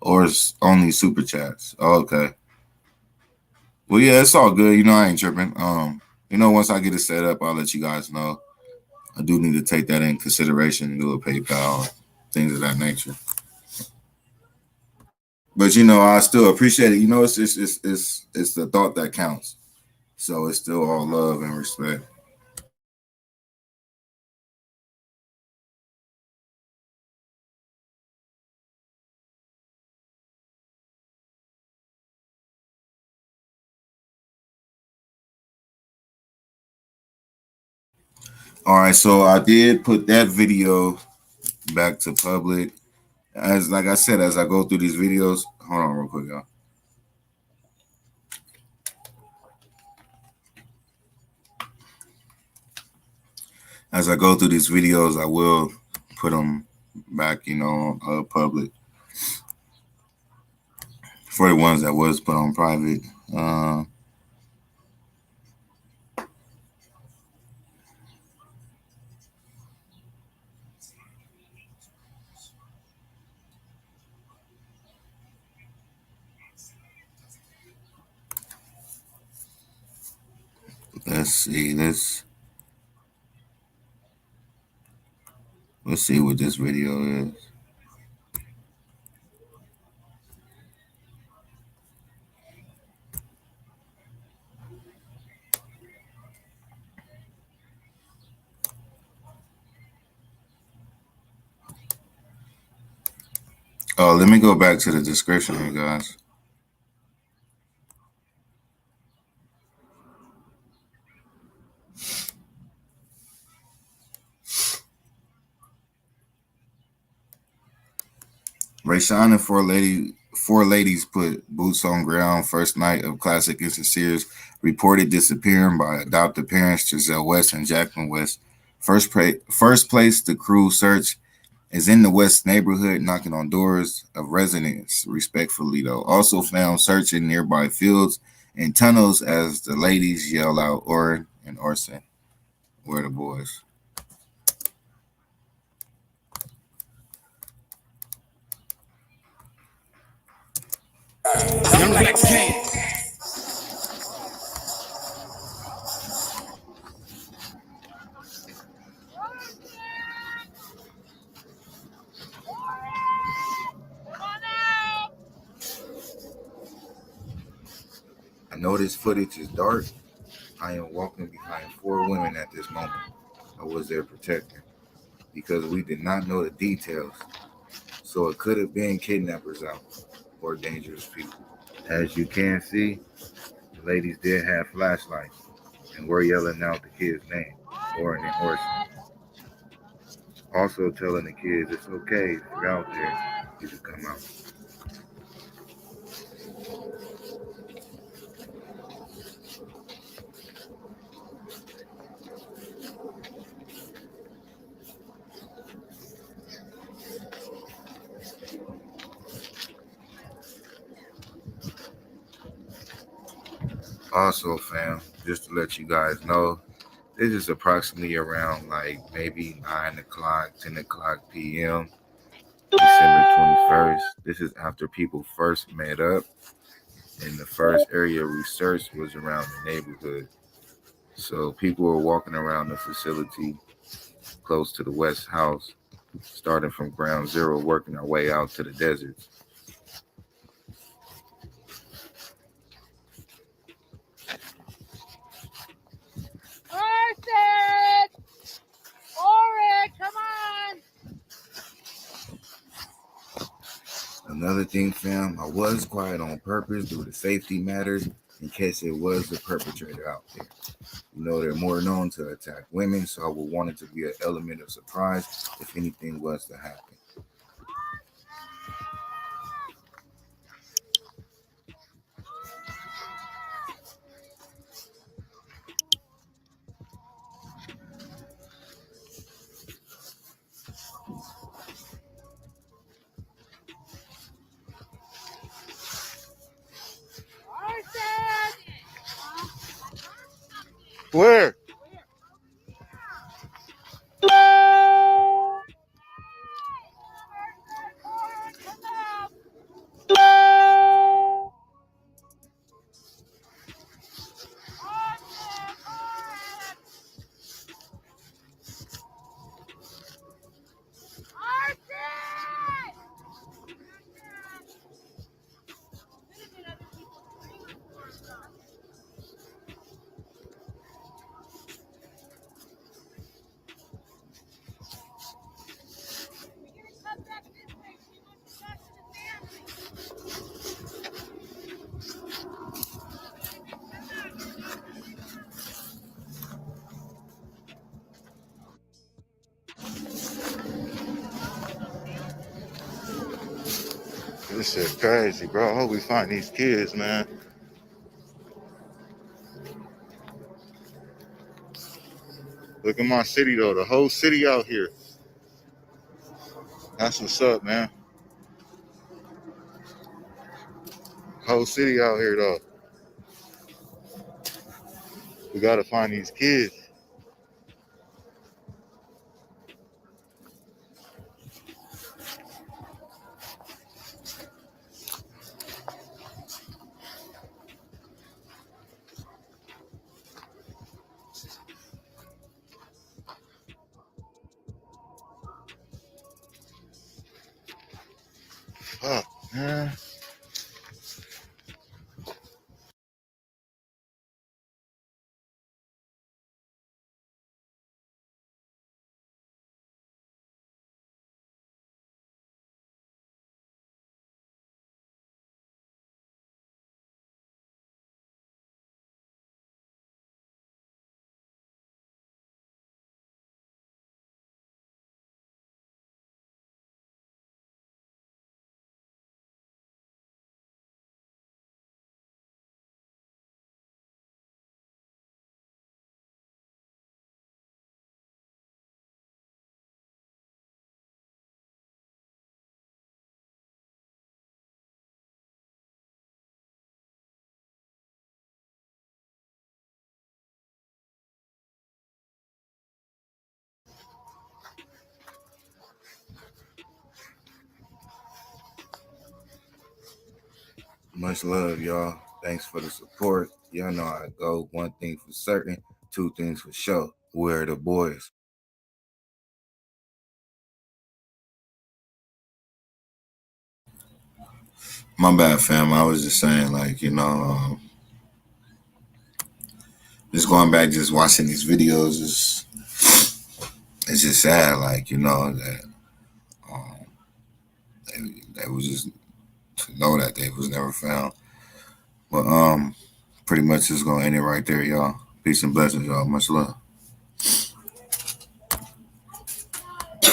or it's only Super Chats. Oh, okay. Well, yeah, it's all good. I ain't tripping. Once I get it set up, I'll let you guys know. I do need to take that in consideration and do a PayPal, things of that nature. But I still appreciate it. It's the thought that counts. So it's still all love and respect. All right, so I did put that video back to public. Like I said, as I go through these videos, hold on real quick, y'all. As I go through these videos, I will put them back, public. For the ones that was put on private. Let's see. Let's see what this video is. Oh, let me go back to the description, you guys. Rayshon and four ladies put boots on ground first night of Classic Insincere's reported disappearing by adopted parents Giselle West and Jacqueline West. First place the crew search is in the West neighborhood, knocking on doors of residents respectfully, though. Also found searching nearby fields and tunnels as the ladies yell out, Oren and Orson, where the boys? Young Black King. I know this footage is dark. I am walking behind 4 women at this moment. I was their protector because we did not know the details. So it could have been kidnappers out or dangerous people. As you can see, the ladies did have flashlights and were yelling out the kid's name, Oren and Orson. Also telling the kids it's okay if you're out there, you can come out. Also, fam, just to let you guys know, this is approximately around like maybe 9 o'clock, 10 o'clock p.m. December 21st. This is after people first met up, and the first area we searched was around the neighborhood. So people were walking around the facility close to the West House, starting from ground zero, working our way out to the deserts. Orson! Oren, come on! Another thing, fam, I was quiet on purpose due to safety matters in case it was the perpetrator out there. You know, they're more known to attack women, so I would want it to be an element of surprise if anything was to happen. Where? This shit crazy, bro. I hope we find these kids, man. Look at my city, though. The whole city out here. That's what's up, man. Whole city out here, though. We gotta find these kids. Fuck, man. Much love, y'all. Thanks for the support. Y'all know how I go. One thing for certain, two things for sure. We're the boys. My bad, fam. I was just saying, like, just going back, just watching these videos it's just sad, like, that they was just to know that they was never found. But pretty much just gonna end it right there, y'all. Peace and blessings, y'all. Much love.